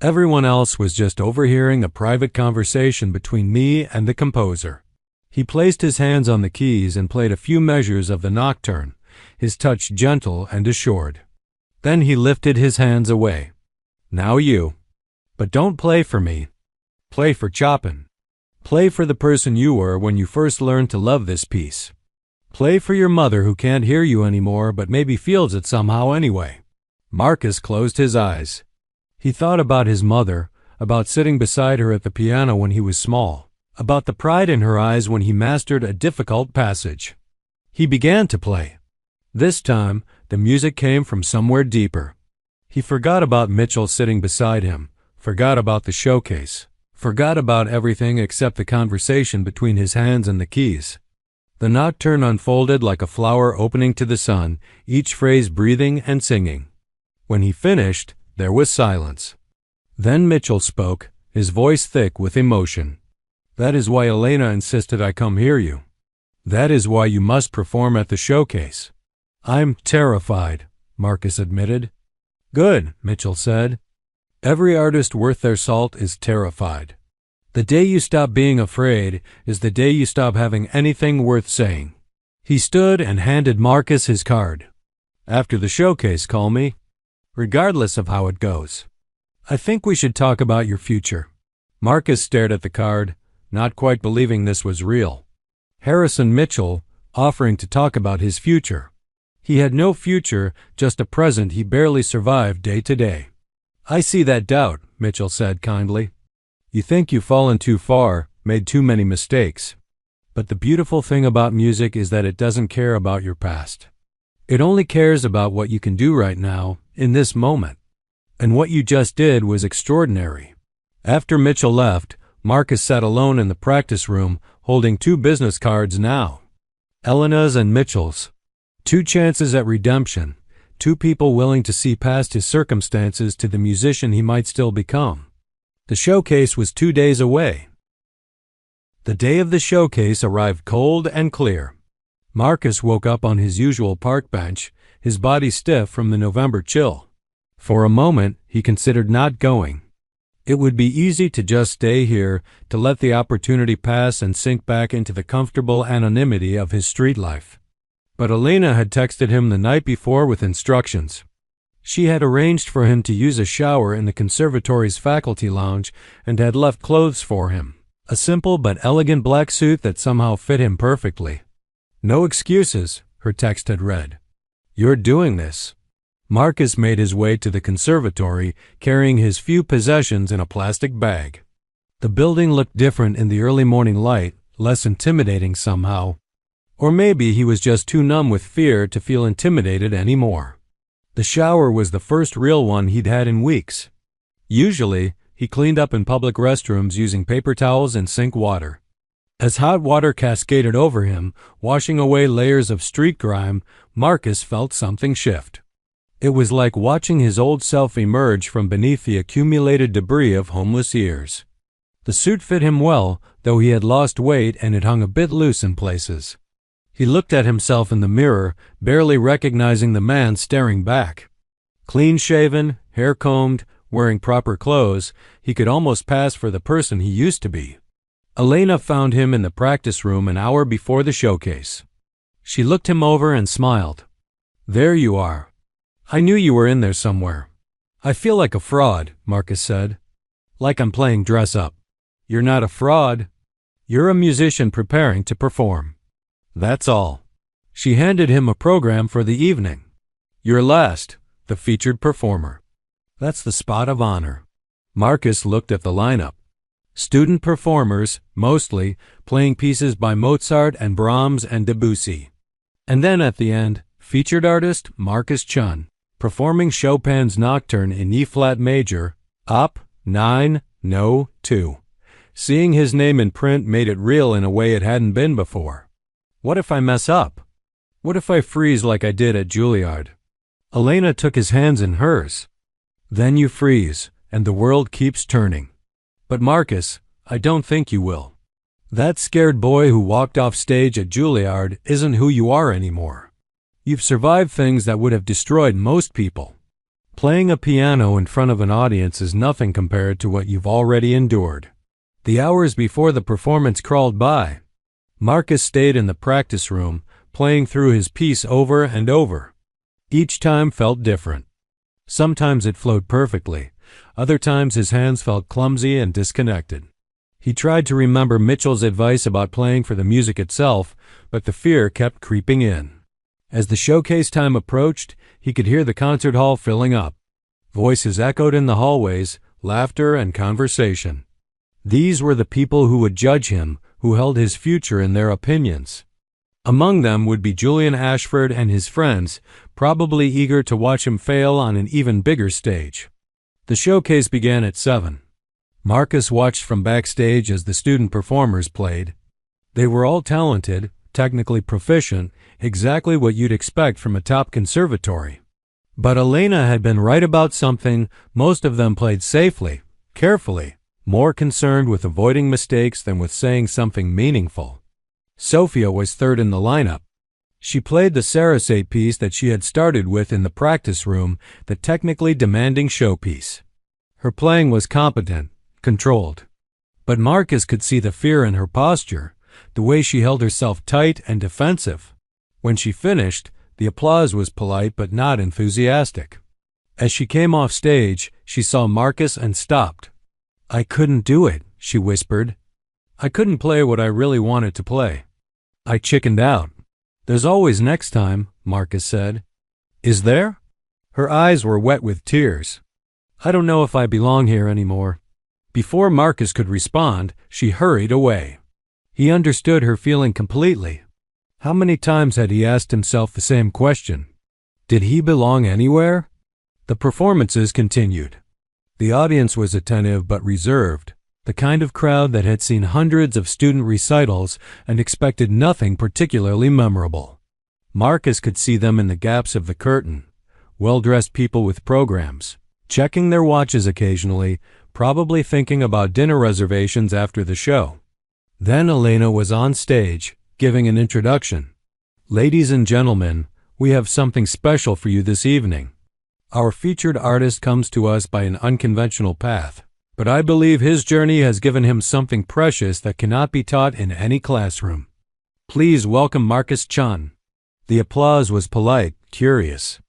Everyone else was just overhearing a private conversation between me and the composer. He placed his hands on the keys and played a few measures of the nocturne, his touch gentle and assured. Then he lifted his hands away. Now you. But don't play for me. Play for Chopin. Play for the person you were when you first learned to love this piece. Play for your mother who can't hear you anymore but maybe feels it somehow anyway. Marcus closed his eyes. He thought about his mother, about sitting beside her at the piano when he was small, about the pride in her eyes when he mastered a difficult passage. He began to play. This time, the music came from somewhere deeper. He forgot about Mitchell sitting beside him, forgot about the showcase, forgot about everything except the conversation between his hands and the keys. The nocturne unfolded like a flower opening to the sun, each phrase breathing and singing. When he finished, there was silence. Then Mitchell spoke, his voice thick with emotion. That is why Elena insisted I come hear you. That is why you must perform at the showcase. I'm terrified, Marcus admitted. Good, Mitchell said. Every artist worth their salt is terrified. The day you stop being afraid is the day you stop having anything worth saying. He stood and handed Marcus his card. After the showcase, call me. Regardless of how it goes. I think we should talk about your future. Marcus stared at the card, not quite believing this was real. Harrison Mitchell, offering to talk about his future. He had no future, just a present he barely survived day to day. I see that doubt, Mitchell said kindly. You think you've fallen too far, made too many mistakes. But the beautiful thing about music is that it doesn't care about your past. It only cares about what you can do right now, in this moment. And what you just did was extraordinary. After Mitchell left, Marcus sat alone in the practice room, holding two business cards now. Elena's and Mitchell's. 2 chances at redemption. 2 people willing to see past his circumstances to the musician he might still become. The showcase was 2 days away. The day of the showcase arrived cold and clear. Marcus woke up on his usual park bench, his body stiff from the November chill. For a moment, he considered not going. It would be easy to just stay here, to let the opportunity pass and sink back into the comfortable anonymity of his street life. But Elena had texted him the night before with instructions. She had arranged for him to use a shower in the conservatory's faculty lounge and had left clothes for him, a simple but elegant black suit that somehow fit him perfectly. No excuses, her text had read. You're doing this. Marcus made his way to the conservatory, carrying his few possessions in a plastic bag. The building looked different in the early morning light, less intimidating somehow. Or maybe he was just too numb with fear to feel intimidated anymore. The shower was the first real one he'd had in weeks. Usually, he cleaned up in public restrooms using paper towels and sink water. As hot water cascaded over him, washing away layers of street grime, Marcus felt something shift. It was like watching his old self emerge from beneath the accumulated debris of homeless years. The suit fit him well, though he had lost weight and it hung a bit loose in places. He looked at himself in the mirror, barely recognizing the man staring back. Clean-shaven, hair-combed, wearing proper clothes, he could almost pass for the person he used to be. Elena found him in the practice room an hour before the showcase. She looked him over and smiled. There you are. I knew you were in there somewhere. I feel like a fraud, Marcus said. Like I'm playing dress-up. You're not a fraud. You're a musician preparing to perform. That's all. She handed him a program for the evening. You're last, the featured performer. That's the spot of honor. Marcus looked at the lineup. Student performers, mostly, playing pieces by Mozart and Brahms and Debussy. And then at the end, featured artist Marcus Chun, performing Chopin's Nocturne in E-flat major, Op. 9, No. 2. Seeing his name in print made it real in a way it hadn't been before. What if I mess up? What if I freeze like I did at Juilliard? Elena took his hands in hers. Then you freeze, and the world keeps turning. But Marcus, I don't think you will. That scared boy who walked off stage at Juilliard isn't who you are anymore. You've survived things that would have destroyed most people. Playing a piano in front of an audience is nothing compared to what you've already endured. The hours before the performance crawled by. Marcus stayed in the practice room, playing through his piece over and over. Each time felt different. Sometimes it flowed perfectly. Other times his hands felt clumsy and disconnected. He tried to remember Mitchell's advice about playing for the music itself, but the fear kept creeping in. As the showcase time approached, he could hear the concert hall filling up. Voices echoed in the hallways, laughter and conversation. These were the people who would judge him, who held his future in their opinions. Among them would be Julian Ashford and his friends, probably eager to watch him fail on an even bigger stage. The showcase began at 7. Marcus watched from backstage as the student performers played. They were all talented, technically proficient, exactly what you'd expect from a top conservatory. But Elena had been right about something. Most of them played safely, carefully, more concerned with avoiding mistakes than with saying something meaningful. Sophia was third in the lineup. She played the Sarasate piece that she had started with in the practice room, the technically demanding showpiece. Her playing was competent, controlled. But Marcus could see the fear in her posture, the way she held herself tight and defensive. When she finished, the applause was polite but not enthusiastic. As she came off stage, she saw Marcus and stopped. "I couldn't do it," she whispered. "I couldn't play what I really wanted to play. I chickened out." "There's always next time," Marcus said. "Is there?" Her eyes were wet with tears. "I don't know if I belong here anymore." Before Marcus could respond, she hurried away. He understood her feeling completely. How many times had he asked himself the same question? Did he belong anywhere? The performances continued. The audience was attentive but reserved, the kind of crowd that had seen hundreds of student recitals and expected nothing particularly memorable. Marcus could see them in the gaps of the curtain, well-dressed people with programs, checking their watches occasionally, probably thinking about dinner reservations after the show. Then Elena was on stage, giving an introduction. "Ladies and gentlemen, we have something special for you this evening. Our featured artist comes to us by an unconventional path, but I believe his journey has given him something precious that cannot be taught in any classroom. Please welcome Marcus Chun." The applause was polite, curious.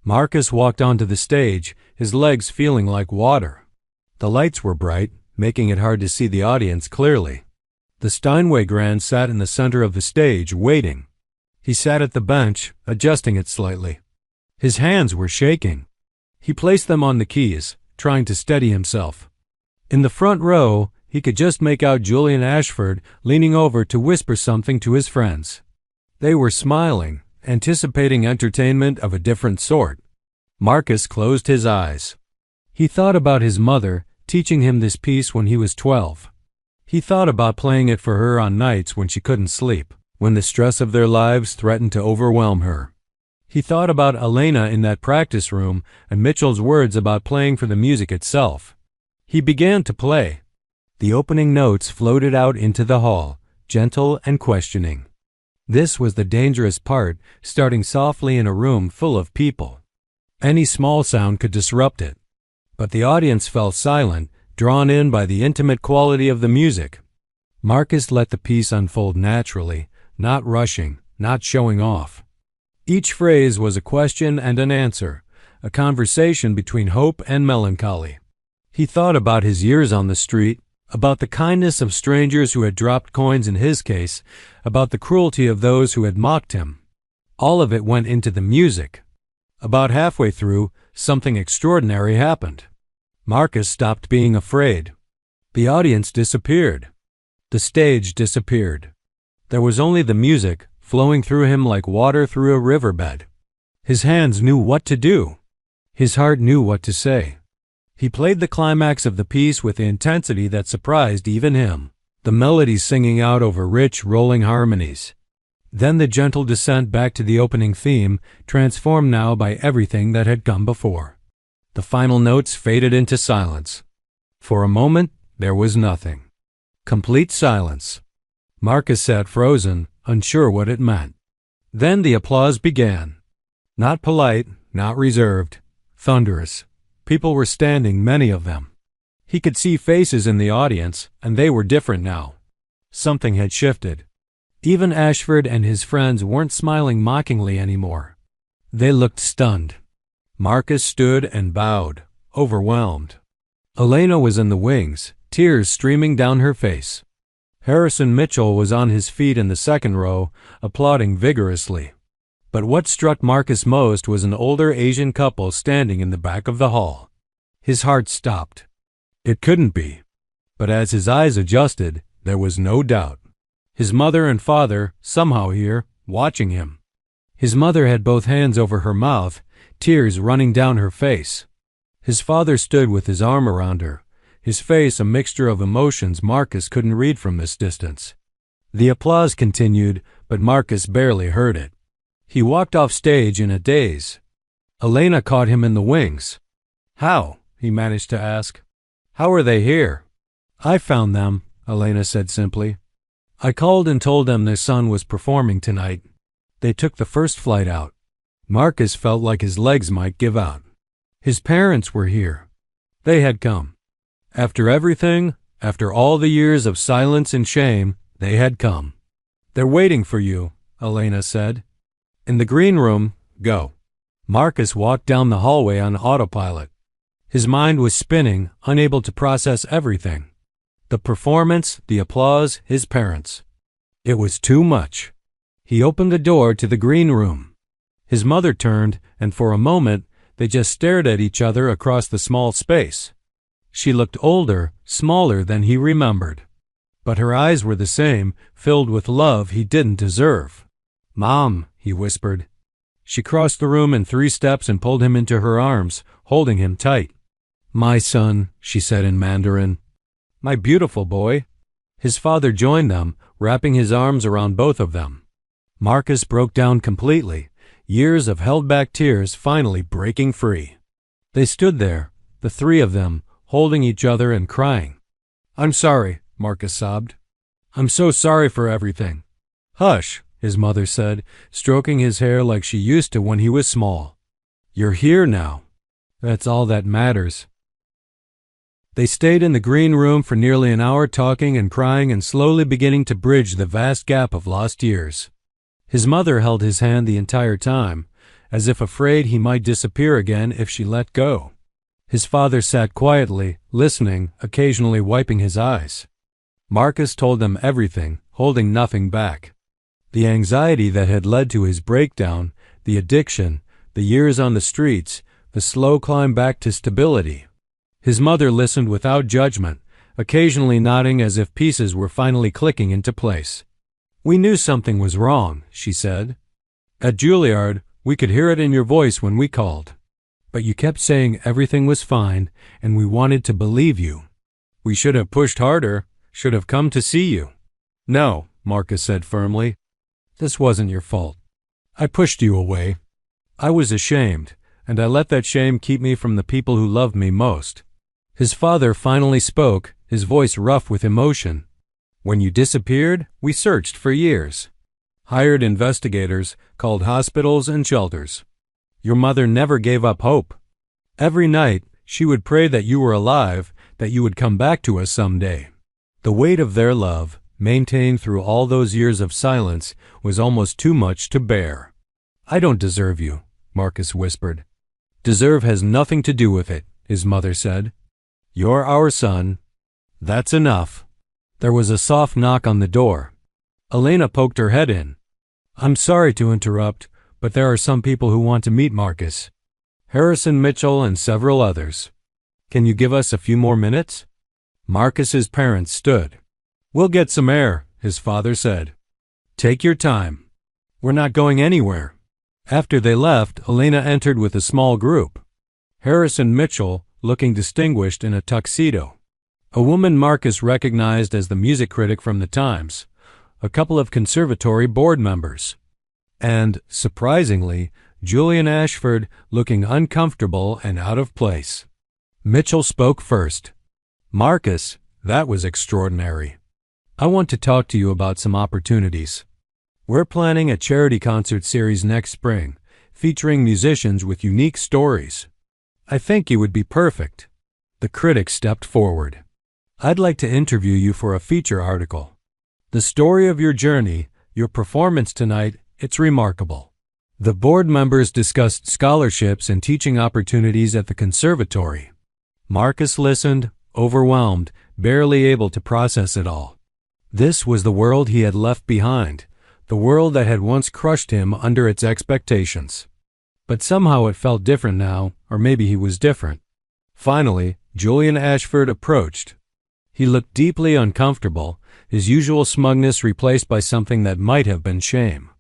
Marcus walked onto the stage, his legs feeling like water. The lights were bright, making it hard to see the audience clearly. The Steinway Grand sat in the center of the stage, waiting. He sat at the bench, adjusting it slightly. His hands were shaking. He placed them on the keys, trying to steady himself. In the front row, he could just make out Julian Ashford leaning over to whisper something to his friends. They were smiling, anticipating entertainment of a different sort. Marcus closed his eyes. He thought about his mother teaching him this piece when he was 12. He thought about playing it for her on nights when she couldn't sleep, when the stress of their lives threatened to overwhelm her. He thought about Elena in that practice room and Mitchell's words about playing for the music itself. He began to play. The opening notes floated out into the hall, gentle and questioning. This was the dangerous part, starting softly in a room full of people. Any small sound could disrupt it. But the audience fell silent, drawn in by the intimate quality of the music. Marcus let the piece unfold naturally, not rushing, not showing off. Each phrase was a question and an answer, a conversation between hope and melancholy. He thought about his years on the street, about the kindness of strangers who had dropped coins in his case, about the cruelty of those who had mocked him. All of it went into the music. About halfway through, something extraordinary happened. Marcus stopped being afraid. The audience disappeared. The stage disappeared. There was only the music, flowing through him like water through a riverbed. His hands knew what to do. His heart knew what to say. He played the climax of the piece with the intensity that surprised even him, the melodies singing out over rich, rolling harmonies. Then the gentle descent back to the opening theme, transformed now by everything that had come before. The final notes faded into silence. For a moment, there was nothing. Complete silence. Marcus sat frozen, unsure what it meant. Then the applause began. Not polite, not reserved, thunderous. People were standing, many of them. He could see faces in the audience, and they were different now. Something had shifted. Even Ashford and his friends weren't smiling mockingly anymore. They looked stunned. Marcus stood and bowed, overwhelmed. Elena was in the wings, tears streaming down her face. Harrison Mitchell was on his feet in the second row, applauding vigorously. But what struck Marcus most was an older Asian couple standing in the back of the hall. His heart stopped. It couldn't be. But as his eyes adjusted, there was no doubt. His mother and father, somehow here, watching him. His mother had both hands over her mouth, tears running down her face. His father stood with his arm around her, his face a mixture of emotions Marcus couldn't read from this distance. The applause continued, but Marcus barely heard it. He walked off stage in a daze. Elena caught him in the wings. "How?" he managed to ask. "How are they here?" "I found them," Elena said simply. "I called and told them their son was performing tonight. They took the first flight out." Marcus felt like his legs might give out. His parents were here. They had come. After everything, after all the years of silence and shame, they had come. "They're waiting for you," Elena said. "In the green room, go." Marcus walked down the hallway on autopilot. His mind was spinning, unable to process everything. The performance, the applause, his parents. It was too much. He opened the door to the green room. His mother turned, and for a moment, they just stared at each other across the small space. She looked older, smaller than he remembered. But her eyes were the same, filled with love he didn't deserve. "Mom," he whispered. She crossed the room in 3 steps and pulled him into her arms, holding him tight. "My son," she said in Mandarin. "My beautiful boy." His father joined them, wrapping his arms around both of them. Marcus broke down completely, years of held-back tears finally breaking free. They stood there, the 3 of them, holding each other and crying. "I'm sorry," Marcus sobbed. "I'm so sorry for everything." "Hush," his mother said, stroking his hair like she used to when he was small. "You're here now. That's all that matters." They stayed in the green room for nearly an hour talking and crying and slowly beginning to bridge the vast gap of lost years. His mother held his hand the entire time, as if afraid he might disappear again if she let go. His father sat quietly, listening, occasionally wiping his eyes. Marcus told them everything, holding nothing back. The anxiety that had led to his breakdown, the addiction, the years on the streets, the slow climb back to stability. His mother listened without judgment, occasionally nodding as if pieces were finally clicking into place. "We knew something was wrong," she said. "At Juilliard, we could hear it in your voice when we called. But you kept saying everything was fine, and we wanted to believe you. We should have pushed harder, should have come to see you." "No," Marcus said firmly. "This wasn't your fault. I pushed you away. I was ashamed, and I let that shame keep me from the people who loved me most." His father finally spoke, his voice rough with emotion. "When you disappeared, we searched for years. Hired investigators, called hospitals and shelters. Your mother never gave up hope. Every night, she would pray that you were alive, that you would come back to us someday." The weight of their love, maintained through all those years of silence, was almost too much to bear. "I don't deserve you," Marcus whispered. "Deserve has nothing to do with it," his mother said. "You're our son. That's enough." There was a soft knock on the door. Elena poked her head in. "I'm sorry to interrupt, but there are some people who want to meet Marcus. Harrison Mitchell and several others. Can you give us a few more minutes?" Marcus's parents stood. "We'll get some air," his father said. "Take your time. We're not going anywhere." After they left, Elena entered with a small group. Harrison Mitchell, looking distinguished in a tuxedo. A woman Marcus recognized as the music critic from the Times. a couple of conservatory board members, and, surprisingly, Julian Ashford looking uncomfortable and out of place. Mitchell spoke first. "Marcus, that was extraordinary. I want to talk to you about some opportunities. We're planning a charity concert series next spring, featuring musicians with unique stories. I think you would be perfect." The critic stepped forward. "I'd like to interview you for a feature article. The story of your journey, your performance tonight, it's remarkable." The board members discussed scholarships and teaching opportunities at the conservatory. Marcus listened, overwhelmed, barely able to process it all. This was the world he had left behind, the world that had once crushed him under its expectations. But somehow it felt different now, or maybe he was different. Finally, Julian Ashford approached. He looked deeply uncomfortable, his usual smugness replaced by something that might have been shame.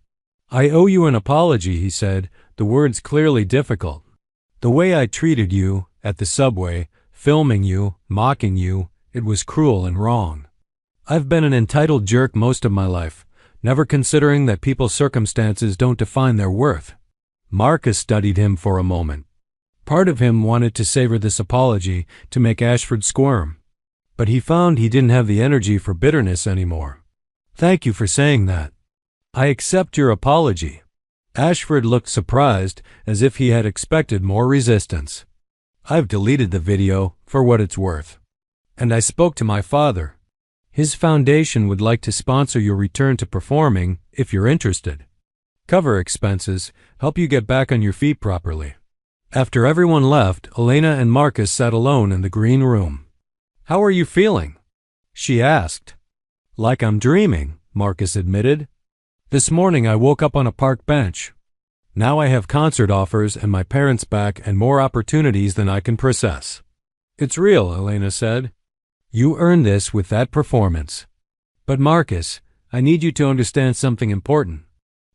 "I owe you an apology," he said, the words clearly difficult. "The way I treated you, at the subway, filming you, mocking you, it was cruel and wrong. I've been an entitled jerk most of my life, never considering that people's circumstances don't define their worth." Marcus studied him for a moment. Part of him wanted to savor this apology to make Ashford squirm, but he found he didn't have the energy for bitterness anymore. "Thank you for saying that. I accept your apology." Ashford looked surprised, as if he had expected more resistance. "I've deleted the video, for what it's worth. And I spoke to my father. His foundation would like to sponsor your return to performing, if you're interested. Cover expenses, help you get back on your feet properly." After everyone left, Elena and Marcus sat alone in the green room. "How are you feeling?" she asked. "Like I'm dreaming," Marcus admitted. "This morning I woke up on a park bench. Now I have concert offers and my parents back and more opportunities than I can process." "It's real," Elena said. "You earned this with that performance. But Marcus, I need you to understand something important.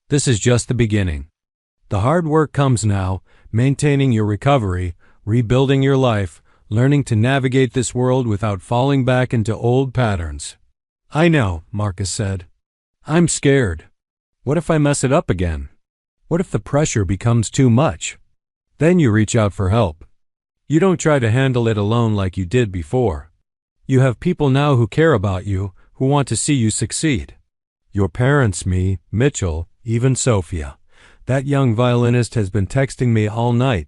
This is just the beginning. The hard work comes now, maintaining your recovery, rebuilding your life, learning to navigate this world without falling back into old patterns." "I know," Marcus said. "I'm scared. What if I mess it up again? What if the pressure becomes too much? Then you reach out for help. You don't try to handle it alone like you did before. You have people now who care about you, who want to see you succeed. Your parents, me, Mitchell, even Sophia. That young violinist has been texting me all night,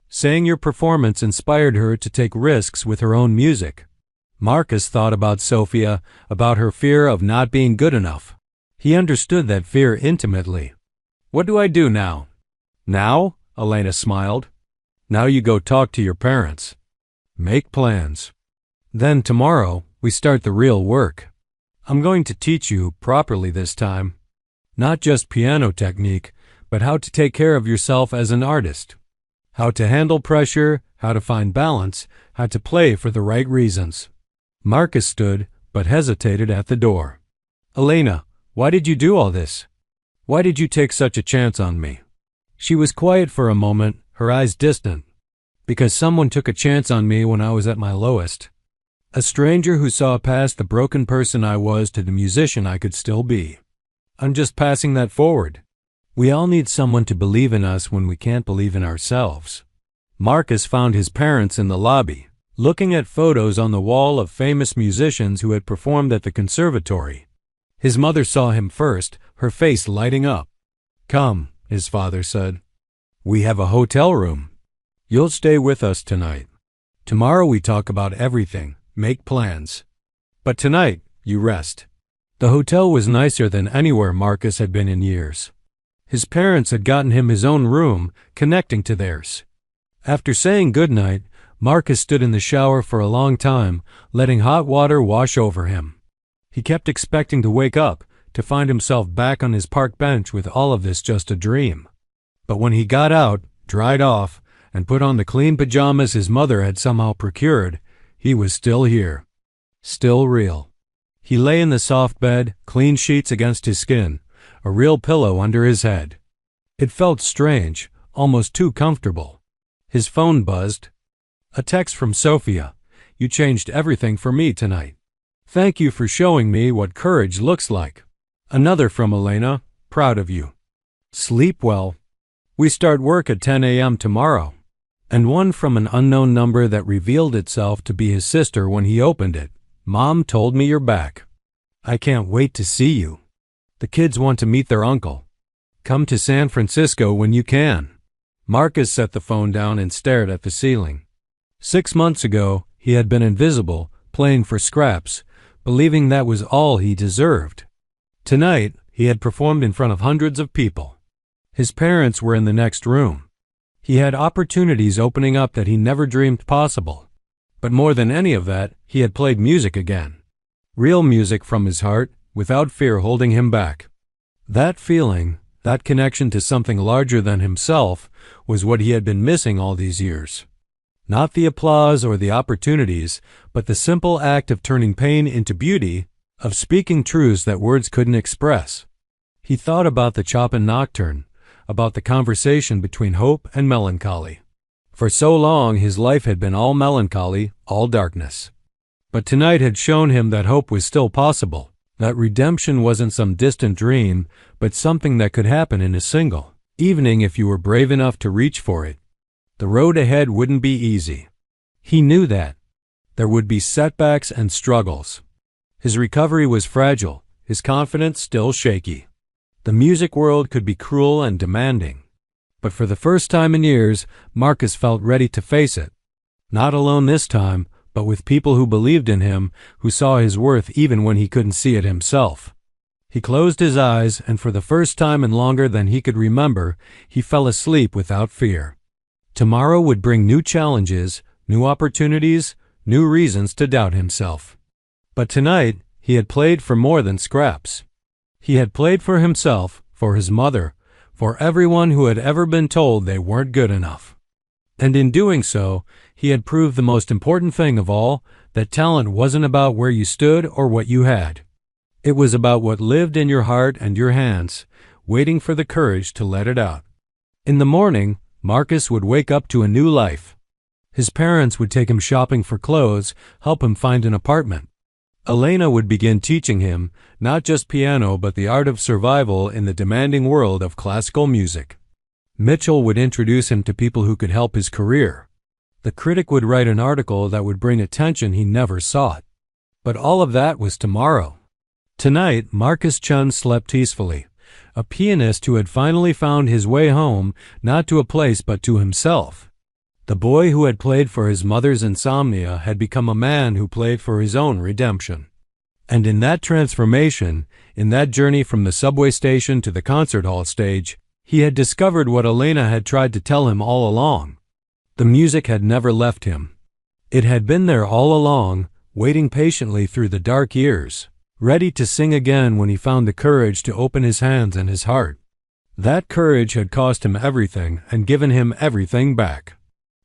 saying your performance inspired her to take risks with her own music." Marcus thought about Sophia, about her fear of not being good enough. He understood that fear intimately. "What do I do now?" "Now?" Elena smiled. "Now you go talk to your parents. Make plans. Then tomorrow, we start the real work. I'm going to teach you, properly this time, not just piano technique, but how to take care of yourself as an artist. How to handle pressure, how to find balance, how to play for the right reasons." Marcus stood, but hesitated at the door. "Elena, why did you do all this? Why did you take such a chance on me?" She was quiet for a moment, her eyes distant. "Because someone took a chance on me when I was at my lowest. A stranger who saw past the broken person I was to the musician I could still be. I'm just passing that forward. We all need someone to believe in us when we can't believe in ourselves." Marcus found his parents in the lobby, looking at photos on the wall of famous musicians who had performed at the conservatory. His mother saw him first, her face lighting up. "Come," his father said. "We have a hotel room. You'll stay with us tonight. Tomorrow we talk about everything, make plans. But tonight, you rest." The hotel was nicer than anywhere Marcus had been in years. His parents had gotten him his own room, connecting to theirs. After saying goodnight, Marcus stood in the shower for a long time, letting hot water wash over him. He kept expecting to wake up, to find himself back on his park bench with all of this just a dream. But when he got out, dried off, and put on the clean pajamas his mother had somehow procured, he was still here. Still real. He lay in the soft bed, clean sheets against his skin, a real pillow under his head. It felt strange, almost too comfortable. His phone buzzed. A text from Sophia. "You changed everything for me tonight. Thank you for showing me what courage looks like." Another from Elena, proud of you. Sleep well. We start work at 10 a.m. tomorrow. And one from an unknown number that revealed itself to be his sister when he opened it. Mom told me you're back. I can't wait to see you. The kids want to meet their uncle. Come to San Francisco when you can. Marcus set the phone down and stared at the ceiling. 6 months ago, he had been invisible, playing for scraps, believing that was all he deserved. Tonight, he had performed in front of hundreds of people. His parents were in the next room. He had opportunities opening up that he never dreamed possible. But more than any of that, he had played music again. Real music from his heart, without fear holding him back. That feeling, that connection to something larger than himself, was what he had been missing all these years. Not the applause or the opportunities, but the simple act of turning pain into beauty, of speaking truths that words couldn't express. He thought about the Chopin Nocturne, about the conversation between hope and melancholy. For so long his life had been all melancholy, all darkness. But tonight had shown him that hope was still possible, that redemption wasn't some distant dream, but something that could happen in a single evening if you were brave enough to reach for it. The road ahead wouldn't be easy. He knew that. There would be setbacks and struggles. His recovery was fragile, his confidence still shaky. The music world could be cruel and demanding. But for the first time in years, Marcus felt ready to face it. Not alone this time, but with people who believed in him, who saw his worth even when he couldn't see it himself. He closed his eyes, and for the first time in longer than he could remember, he fell asleep without fear. Tomorrow would bring new challenges, new opportunities, new reasons to doubt himself. But tonight, he had played for more than scraps. He had played for himself, for his mother, for everyone who had ever been told they weren't good enough. And in doing so, he had proved the most important thing of all, that talent wasn't about where you stood or what you had. It was about what lived in your heart and your hands, waiting for the courage to let it out. In the morning, Marcus would wake up to a new life. His parents would take him shopping for clothes, help him find an apartment. Elena would begin teaching him, not just piano but the art of survival in the demanding world of classical music. Mitchell would introduce him to people who could help his career. The critic would write an article that would bring attention he never sought. But all of that was tomorrow. Tonight, Marcus Chun slept peacefully, a pianist who had finally found his way home, not to a place but to himself. The boy who had played for his mother's insomnia had become a man who played for his own redemption. And in that transformation, in that journey from the subway station to the concert hall stage, he had discovered what Elena had tried to tell him all along. The music had never left him. It had been there all along, waiting patiently through the dark years, ready to sing again when he found the courage to open his hands and his heart. That courage had cost him everything and given him everything back.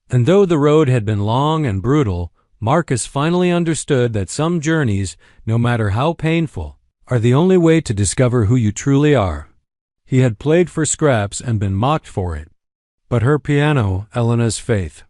And though the road had been long and brutal, Marcus finally understood that some journeys, no matter how painful, are the only way to discover who you truly are. He had played for scraps and been mocked for it. But her piano, Elena's faith.